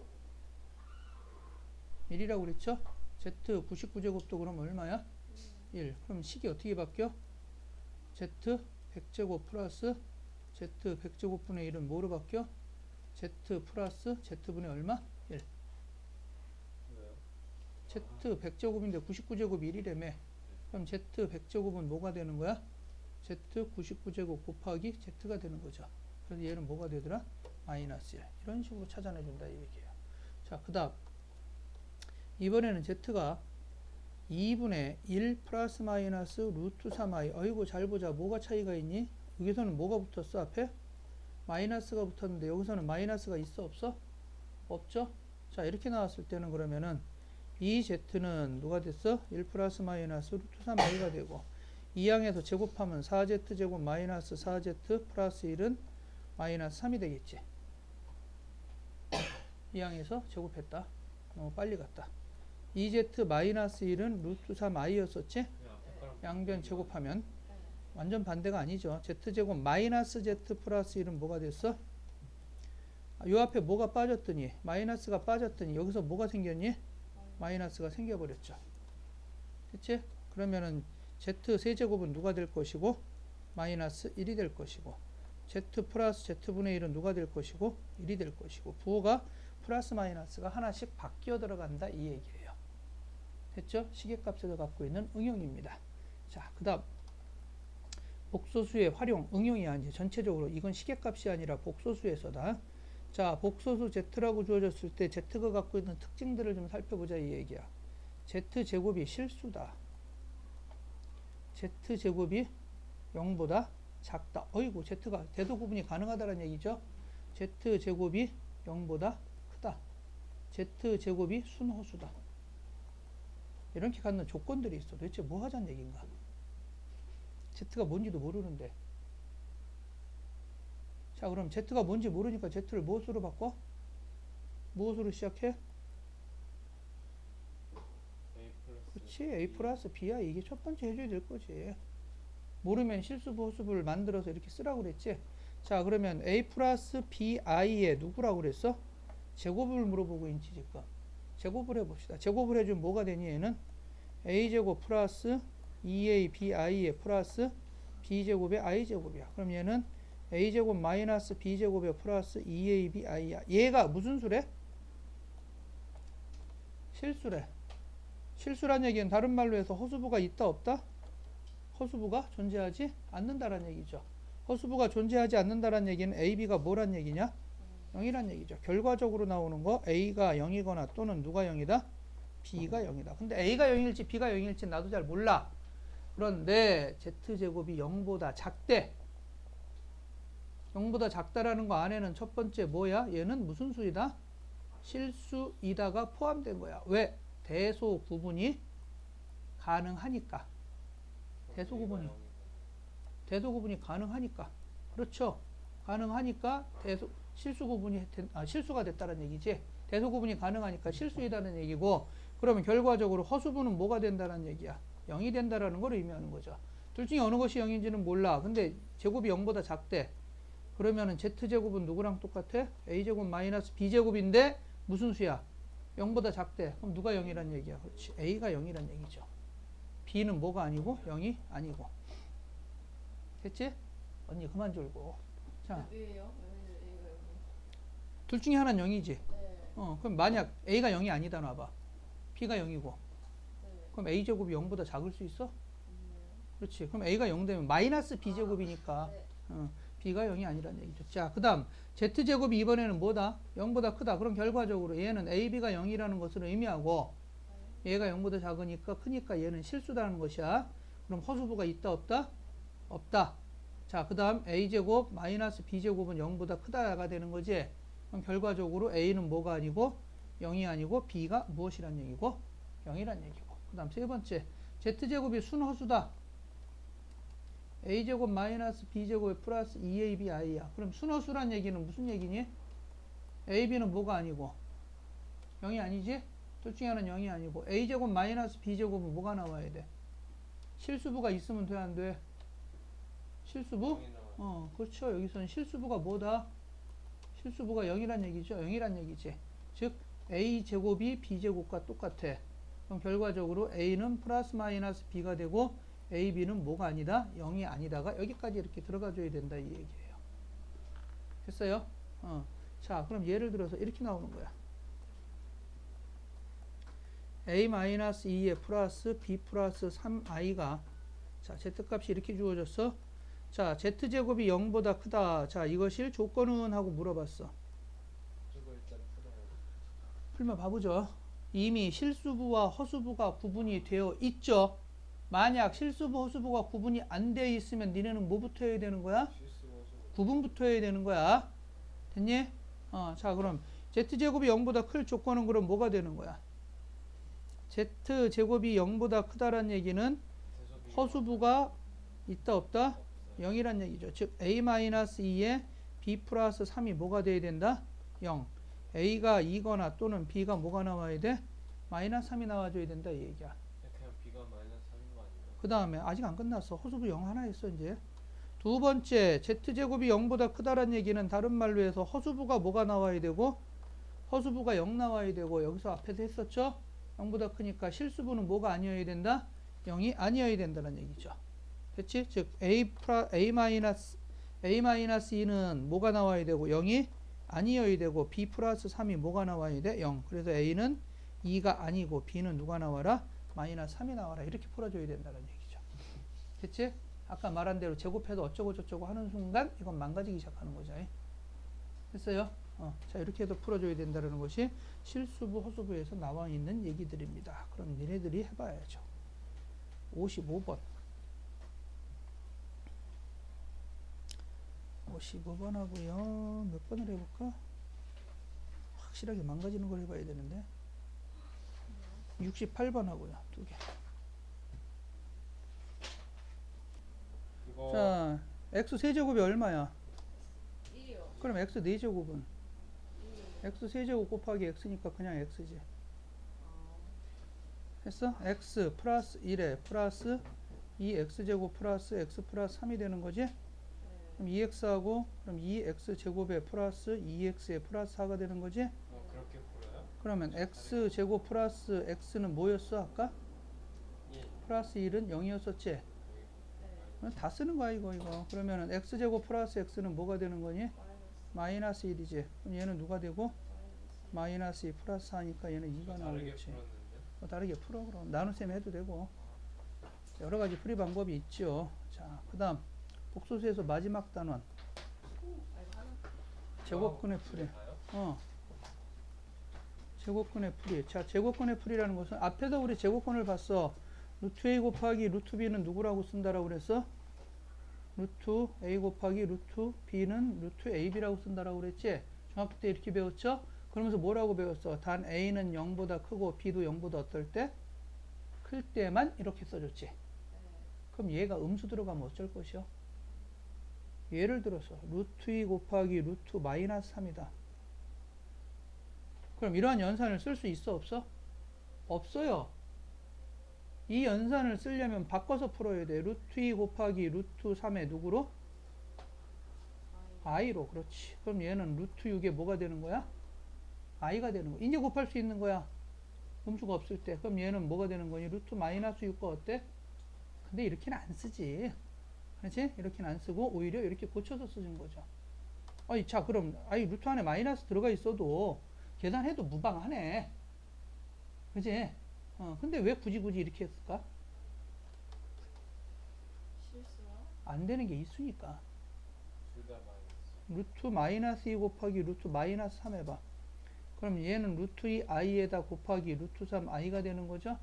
Speaker 1: 1이라고 그랬죠? z 99제곱도 그럼 얼마야? 1. 그럼 식이 어떻게 바뀌어? z 100제곱 플러스 z 100제곱분의 1은 뭐로 바뀌어? z 플러스 z분의 얼마? 1.
Speaker 2: 왜요?
Speaker 1: z 100제곱인데 99제곱이 1이라며. 그럼 z 100제곱은 뭐가 되는 거야? z 99제곱 곱하기 z가 되는 거죠. 그래서 얘는 뭐가 되더라? 마이너스 1. 이런 식으로 찾아내준다 이 얘기예요. 자, 그 다음 이번에는 z가 2분의 1 플러스 마이너스 루트 3i. 어이구 잘 보자. 뭐가 차이가 있니? 여기서는 뭐가 붙었어 앞에? 마이너스가 붙었는데 여기서는 마이너스가 있어 없어? 없죠? 자, 이렇게 나왔을 때는 그러면은 이 z는 누가 됐어? 1 플러스 마이너스 루트 3i가 되고 이 항에서 제곱하면 4z 제곱 마이너스 4z 플러스 1은 마이너스 3이 되겠지. 이 항에서 제곱했다. 너무 빨리 갔다. 2z 마이너스 1은 루트 3i였었지? 양변 제곱하면 완전 반대가 아니죠. z제곱 마이너스 z 플러스 1은 뭐가 됐어? 요 앞에 뭐가 빠졌더니 마이너스가 빠졌더니 여기서 뭐가 생겼니? 마이너스가 생겨버렸죠. 그치? 그러면은 z 세제곱은 누가 될 것이고 마이너스 1이 될 것이고 z 플러스 z분의 1은 누가 될 것이고 1이 될 것이고 부호가 플러스 마이너스가 하나씩 바뀌어 들어간다 이 얘기예요. 됐죠? 시계값에서 갖고 있는 응용입니다. 자, 그 다음 복소수의 활용, 응용이 아니지. 전체적으로 이건 시계값이 아니라 복소수에서다. 자, 복소수 z라고 주어졌을 때 z가 갖고 있는 특징들을 좀 살펴보자 이 얘기야. z제곱이 실수다. z제곱이 0보다 작다. 어이구, z가 대도 구분이 가능하다는 얘기죠. z제곱이 0보다 크다. z제곱이 순호수다. 이렇게 갖는 조건들이 있어. 도대체 뭐 하자는 얘기인가? z가 뭔지도 모르는데. 자, 그럼 z가 뭔지 모르니까 z를 무엇으로 바꿔? 무엇으로 시작해? 그렇지. a 플러스 b야. 이게 첫 번째 해줘야 될 거지. 모르면 실수부 호수부를 만들어서 이렇게 쓰라고 그랬지. 자, 그러면 a 플러스 bi의 누구라고 그랬어? 제곱을 물어보고 있지 지금. 제곱을 해봅시다. 제곱을 해주면 뭐가 되니 얘는? a제곱 플러스 2a bi의 플러스 b제곱의 i제곱이야. 그럼 얘는 a제곱 마이너스 b제곱의 플러스 2ab i야. 얘가 무슨 수래? 실수래. 실수란 얘기는 다른 말로 해서 허수부가 있다 없다? 허수부가 존재하지 않는다라는 얘기죠. 허수부가 존재하지 않는다라는 얘기는 ab가 뭐란 얘기냐? 0이란 얘기죠. 결과적으로 나오는 거 a가 0이거나 또는 누가 0이다? b가 0이다. 근데 a가 0일지 b가 0일지 나도 잘 몰라. 그런데 z제곱이 0보다 작대. 0보다 작다라는 거 안에는 첫 번째 뭐야? 얘는 무슨 수이다? 실수이다가 포함된 거야. 왜? 대소 구분이 가능하니까. 대소 구분이 가능하니까. 그렇죠. 가능하니까 실수 구분이 실수가 됐다는 얘기지. 대소 구분이 가능하니까 실수이다는 얘기고, 그러면 결과적으로 허수부는 뭐가 된다는 얘기야? 0이 된다라는 걸 의미하는 거죠. 둘 중에 어느 것이 0인지는 몰라. 근데 제곱이 0보다 작대. 그러면은 z제곱은 누구랑 똑같아? a제곱 마이너스 b제곱인데 무슨 수야? 0보다 작대. 그럼 누가 0이란 얘기야? 그렇지. a가 0이란 얘기죠. b는 뭐가 아니고 0이 아니고. 됐지? 언니 그만 졸고. 자,
Speaker 3: 왜요? 왜 A가 여기?
Speaker 1: 둘 중에 하나는 0이지.
Speaker 3: 네.
Speaker 1: 그럼 만약 a가 0이 아니다 놔봐. b가 0이고.
Speaker 3: 네.
Speaker 1: 그럼 a제곱이 0보다 작을 수 있어?
Speaker 3: 네.
Speaker 1: 그렇지. 그럼 a가 0 되면 마이너스 b제곱이니까
Speaker 3: 네.
Speaker 1: b가 0이 아니란 얘기죠. 자, 그 다음 z제곱이 이번에는 뭐다? 0보다 크다. 그럼 결과적으로 얘는 ab가 0이라는 것을 의미하고 얘가 0보다 작으니까 크니까 얘는 실수다는 것이야. 그럼 허수부가 있다 없다? 없다. 자, 그 다음 a제곱 마이너스 b제곱은 0보다 크다가 되는 거지. 그럼 결과적으로 a는 뭐가 아니고 0이 아니고 b가 무엇이란 얘기고 0이란 얘기고. 그 다음 세 번째 z제곱이 순허수다. a제곱 마이너스 b제곱 플러스 2abi야. 그럼 순허수란 얘기는 무슨 얘기니? ab는 뭐가 아니고 0이 아니지? 둘 중에 하나는 0이 아니고 a제곱 마이너스 b제곱은 뭐가 나와야 돼? 실수부가 있으면 돼, 안 돼? 실수부?
Speaker 2: 영이 나와요.
Speaker 1: 그렇죠. 여기서는 실수부가 뭐다? 실수부가 0이란 얘기죠. 0이란 얘기지. 즉 a제곱이 b제곱과 똑같아. 그럼 결과적으로 a는 플러스 마이너스 b가 되고 ab는 뭐가 아니다? 0이 아니다가 여기까지 이렇게 들어가 줘야 된다 이 얘기예요. 됐어요? 자, 그럼 예를 들어서 이렇게 나오는 거야. a-2에 플러스 b 플러스 3i가 자, z값이 이렇게 주어졌어. 자, z제곱이 0보다 크다. 자, 이것일 조건은 하고 물어봤어.
Speaker 2: 저거 일단 풀어요.
Speaker 1: 풀면 봐보죠. 이미 실수부와 허수부가 구분이 되어 있죠. 만약 실수부, 허수부가 구분이 안 되어 있으면 니네는 뭐부터 해야 되는 거야?
Speaker 2: 실수 모습.
Speaker 1: 구분부터 해야 되는 거야. 됐니? 자, 그럼 z제곱이 0보다 클 조건은 그럼 뭐가 되는 거야? z제곱이 0보다 크다란 얘기는
Speaker 2: 대소비.
Speaker 1: 허수부가 있다 없다? 0이란 얘기죠. 즉 a-2에 b 플러스 3이 뭐가 돼야 된다? 0. a가 2거나 또는 b가 뭐가 나와야 돼? 마이너스 3이 나와줘야 된다 이 얘기야.
Speaker 2: 그냥 B가 마이너스 3인 거 아닌가?
Speaker 1: 그 다음에 아직 안 끝났어. 허수부 0 하나 했어 이제. 두 번째 z제곱이 0보다 크다란 얘기는 다른 말로 해서 허수부가 뭐가 나와야 되고 허수부가 0 나와야 되고 여기서 앞에서 했었죠. 0보다 크니까 실수부는 뭐가 아니어야 된다? 0이 아니어야 된다는 얘기죠. 됐지? 즉 a-2는 뭐가 나와야 되고 0이 아니어야 되고 b 플러스 3이 뭐가 나와야 돼? 0. 그래서 a는 2가 아니고 b는 누가 나와라? 마이너스 3이 나와라. 이렇게 풀어줘야 된다는 얘기죠. 됐지? 아까 말한 대로 제곱해도 어쩌고 저쩌고 하는 순간 이건 망가지기 시작하는 거죠. 됐어요? 자, 이렇게 해도 풀어줘야 된다는 것이 실수부, 허수부에서 나와 있는 얘기들입니다. 그럼 니네들이 해봐야죠. 55번. 55번 하고요. 몇 번을 해볼까? 확실하게 망가지는 걸 해봐야 되는데. 68번 하고요. 두 개.
Speaker 2: 이거
Speaker 1: 자, x 세제곱이 얼마야?
Speaker 3: 1이요.
Speaker 1: 그럼 x 4제곱은?
Speaker 3: 1.
Speaker 1: x 세제곱 곱하기 x니까 그냥 x지. 했어? x 플러스 1에 플러스 2x제곱 플러스 x 플러스 3이 되는 거지?
Speaker 3: 네.
Speaker 1: 그럼 2x하고 그럼 2x제곱에 플러스 2x에 플러스 4가 되는 거지?
Speaker 2: 그렇게 풀어요?
Speaker 1: 그러면 x제곱 플러스 x는 뭐였어 아까?
Speaker 2: 1.
Speaker 1: 플러스 1은 0이었었지?
Speaker 3: 네.
Speaker 1: 다 쓰는 거야 이거. 그러면은 x제곱 플러스 x는 뭐가 되는 거니?
Speaker 3: 마이너스.
Speaker 1: 마이너스 1이지. 그럼 얘는 누가 되고? 마이너스 2 플러스 4니까 얘는 2가
Speaker 2: 다르게
Speaker 1: 나오겠지.
Speaker 2: 풀었는데.
Speaker 1: 다르게 풀어 그럼. 나눗셈 해도 되고. 여러 가지 풀이 방법이 있죠. 자, 그 다음 복소수에서 마지막 단원. 제곱근의 풀이.
Speaker 2: 다요?
Speaker 1: 제곱근의 풀이. 자, 제곱근의 풀이라는 것은 앞에서 우리 제곱근을 봤어. 루트 a 곱하기 루트 b는 누구라고 쓴다라고 그랬어? 루트 a 곱하기 루트 b는 루트 ab라고 쓴다라고 그랬지? 중학교 때 이렇게 배웠죠? 그러면서 뭐라고 배웠어? 단 a는 0보다 크고 b도 0보다 어떨 때? 클 때만 이렇게 써줬지. 그럼 얘가 음수 들어가면 어쩔 것이요? 예를 들어서 루트 2 곱하기 루트 마이너스 3이다. 그럼 이러한 연산을 쓸 수 있어 없어? 없어요. 이 연산을 쓰려면 바꿔서 풀어야 돼. 루트 2 곱하기 루트 3의 누구로? i로. 그렇지. 그럼 얘는 루트 6에 뭐가 되는 거야? i가 되는 거야. 이제 곱할 수 있는 거야. 음수가 없을 때. 그럼 얘는 뭐가 되는 거니? 루트 마이너스 6과 어때? 근데 이렇게는 안 쓰지. 그렇지? 이렇게는 안 쓰고 오히려 이렇게 고쳐서 쓰는 거죠. 자, 그럼 루트 안에 마이너스 들어가 있어도 계산해도 무방하네. 그지? 근데 왜 굳이 이렇게 했을까?
Speaker 3: 실수요?
Speaker 1: 안 되는 게 있으니까.
Speaker 2: 둘 다 마이너스.
Speaker 1: 루트 마이너스 2 곱하기 루트 마이너스 3 해봐. 그럼 얘는 루트 2 i에다 곱하기 루트 3 i가 되는 거죠?
Speaker 3: 네.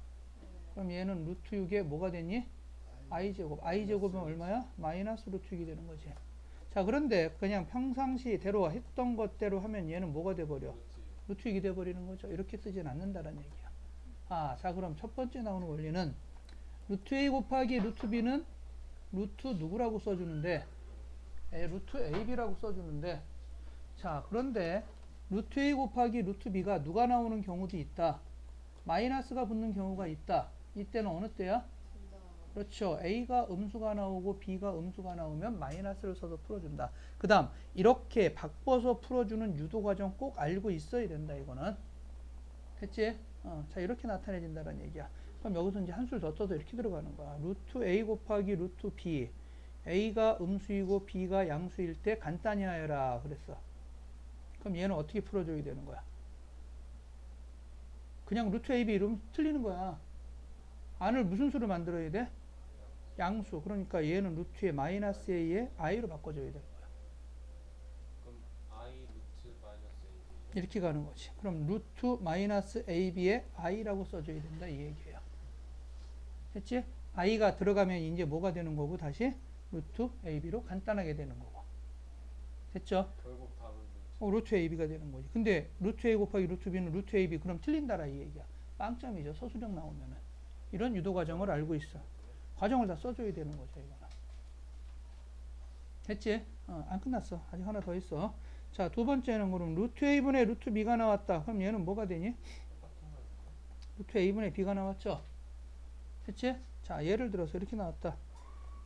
Speaker 1: 그럼 얘는 루트 6에 뭐가 되니? i제곱. i제곱은 얼마야? 마이너스 루트 6이 되는 거지. 자, 그런데 그냥 평상시대로 했던 것대로 하면 얘는 뭐가 돼버려? 루트 6이 돼버리는 거죠. 이렇게 쓰진 않는다는 얘기야. 자, 그럼 첫 번째 나오는 원리는 루트 a 곱하기 루트 b는 루트 누구라고 써주는데? 루트 ab라고 써주는데, 자, 그런데 루트 a 곱하기 루트 b가 누가 나오는 경우도 있다. 마이너스가 붙는 경우가 있다. 이때는 어느 때야?
Speaker 3: 둘 다.
Speaker 1: 그렇죠. a가 음수가 나오고 b가 음수가 나오면 마이너스를 써서 풀어준다. 그 다음 이렇게 바꿔서 풀어주는 유도 과정 꼭 알고 있어야 된다. 이거는 됐지? 자, 이렇게 나타내진다는 얘기야. 그럼 여기서 이제 한술 더 떠서 이렇게 들어가는 거야. 루트 a 곱하기 루트 b, a가 음수이고 b가 양수일 때 간단히 하여라 그랬어. 그럼 얘는 어떻게 풀어줘야 되는 거야? 그냥 루트 ab 이러면 틀리는 거야. 안을 무슨 수로 만들어야 돼? 양수. 그러니까 얘는 루트의 마이너스 a에 i로 바꿔줘야 되는 거야.
Speaker 2: 그럼 I 루트 마이너스 AB.
Speaker 1: 이렇게 가는 거지. 그럼 루트 마이너스 ab에 i라고 써줘야 된다 이 얘기예요. 됐지? i가 들어가면 이제 뭐가 되는 거고 다시 루트 ab로 간단하게 되는 거고. 됐죠?
Speaker 2: 결국 답은 루트.
Speaker 1: 루트 ab가 되는 거지. 근데 루트 a 곱하기 루트 b는 루트 ab 그럼 틀린다라 이 얘기야. 빵점이죠. 서술형 나오면은. 이런 유도 과정을 알고 있어. 과정을 다 써줘야 되는 거죠. 이거는. 됐지? 안 끝났어. 아직 하나 더 있어. 자, 두 번째는 그럼 루트 a분의 루트 b가 나왔다. 그럼 얘는 뭐가 되니?
Speaker 2: 똑같은 거 아닐까?
Speaker 1: 루트 a분의 b가 나왔죠? 됐지? 자, 예를 들어서 이렇게 나왔다.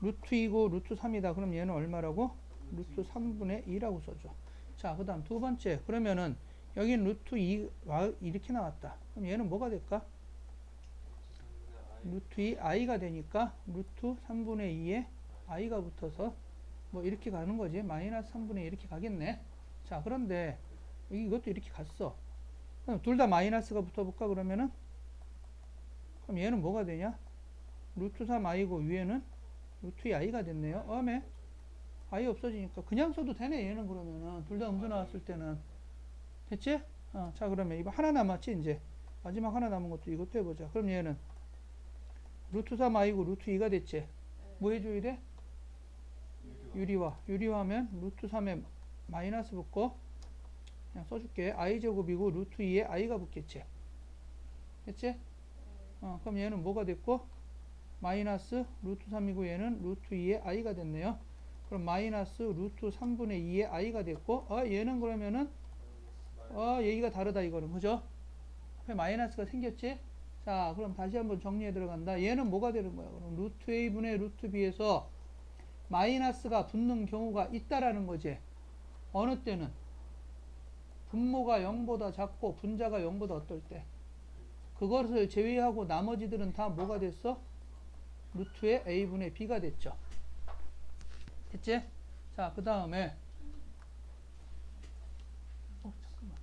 Speaker 1: 루트 2고 루트 3이다. 그럼 얘는 얼마라고? 루트 3분의 2라고 써줘. 자, 그 다음 두 번째. 그러면은 여긴 루트 2가 이렇게 나왔다. 그럼 얘는 뭐가 될까? 루트 2 i가 되니까 루트 3분의 2에 i가 붙어서 뭐 이렇게 가는 거지. 마이너스 3분의 2 이렇게 가겠네. 자, 그런데 이것도 이렇게 갔어. 그럼 둘 다 마이너스가 붙어볼까 그러면은? 그럼 얘는 뭐가 되냐? 루트 3i고 위에는 루트 2 i가 됐네요. 어메 i 없어지니까 그냥 써도 되네. 얘는 그러면은 둘 다 음수 나왔을 때는. 됐지? 자, 그러면 이거 하나 남았지 이제. 마지막 하나 남은 것도 이것도 해보자. 그럼 얘는 루트 3i고 루트 2가 됐지. 뭐 해줘야 돼? 유리화. 유리화하면 루트 3에 마이너스 붙고 그냥 써줄게. i제곱이고 루트 2에 i가 붙겠지. 됐지? 그럼 얘는 뭐가 됐고? 마이너스 루트 3이고 얘는 루트 2에 i가 됐네요. 그럼 마이너스 루트 3분의 2에 i가 됐고 얘는 그러면은 얘기가 다르다 이거는. 그죠? 앞에 마이너스가 생겼지? 자, 그럼 다시 한번 정리해 들어간다. 얘는 뭐가 되는 거야? 그럼 루트 a분의 루트 b에서 마이너스가 붙는 경우가 있다라는 거지. 어느 때는? 분모가 0보다 작고 분자가 0보다 어떨 때? 그것을 제외하고 나머지들은 다 뭐가 됐어? 루트의 a분의 b가 됐죠. 됐지? 자, 그 다음에 잠깐만.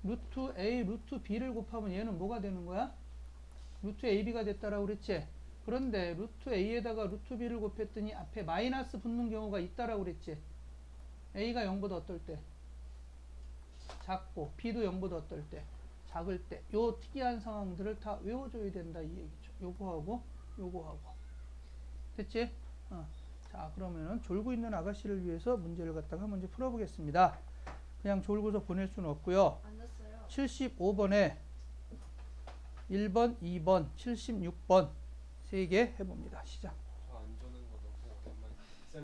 Speaker 1: 루트 a, 루트 b를 곱하면 얘는 뭐가 되는 거야? 루트 ab가 됐다라고 그랬지? 그런데 루트 a에다가 루트 b를 곱했더니 앞에 마이너스 붙는 경우가 있다라고 그랬지? a가 0보다 어떨 때? 작고 b도 0보다 어떨 때? 작을 때. 요 특이한 상황들을 다 외워줘야 된다 이 얘기죠. 요거하고 요거하고. 됐지? 자, 그러면은 졸고 있는 아가씨를 위해서 문제를 갖다가 문제 풀어보겠습니다. 그냥 졸고서 보낼 수는 없고요.
Speaker 3: 안 됐어요.
Speaker 1: 75번에 1번, 2번, 76번 3개 해봅니다. 시작.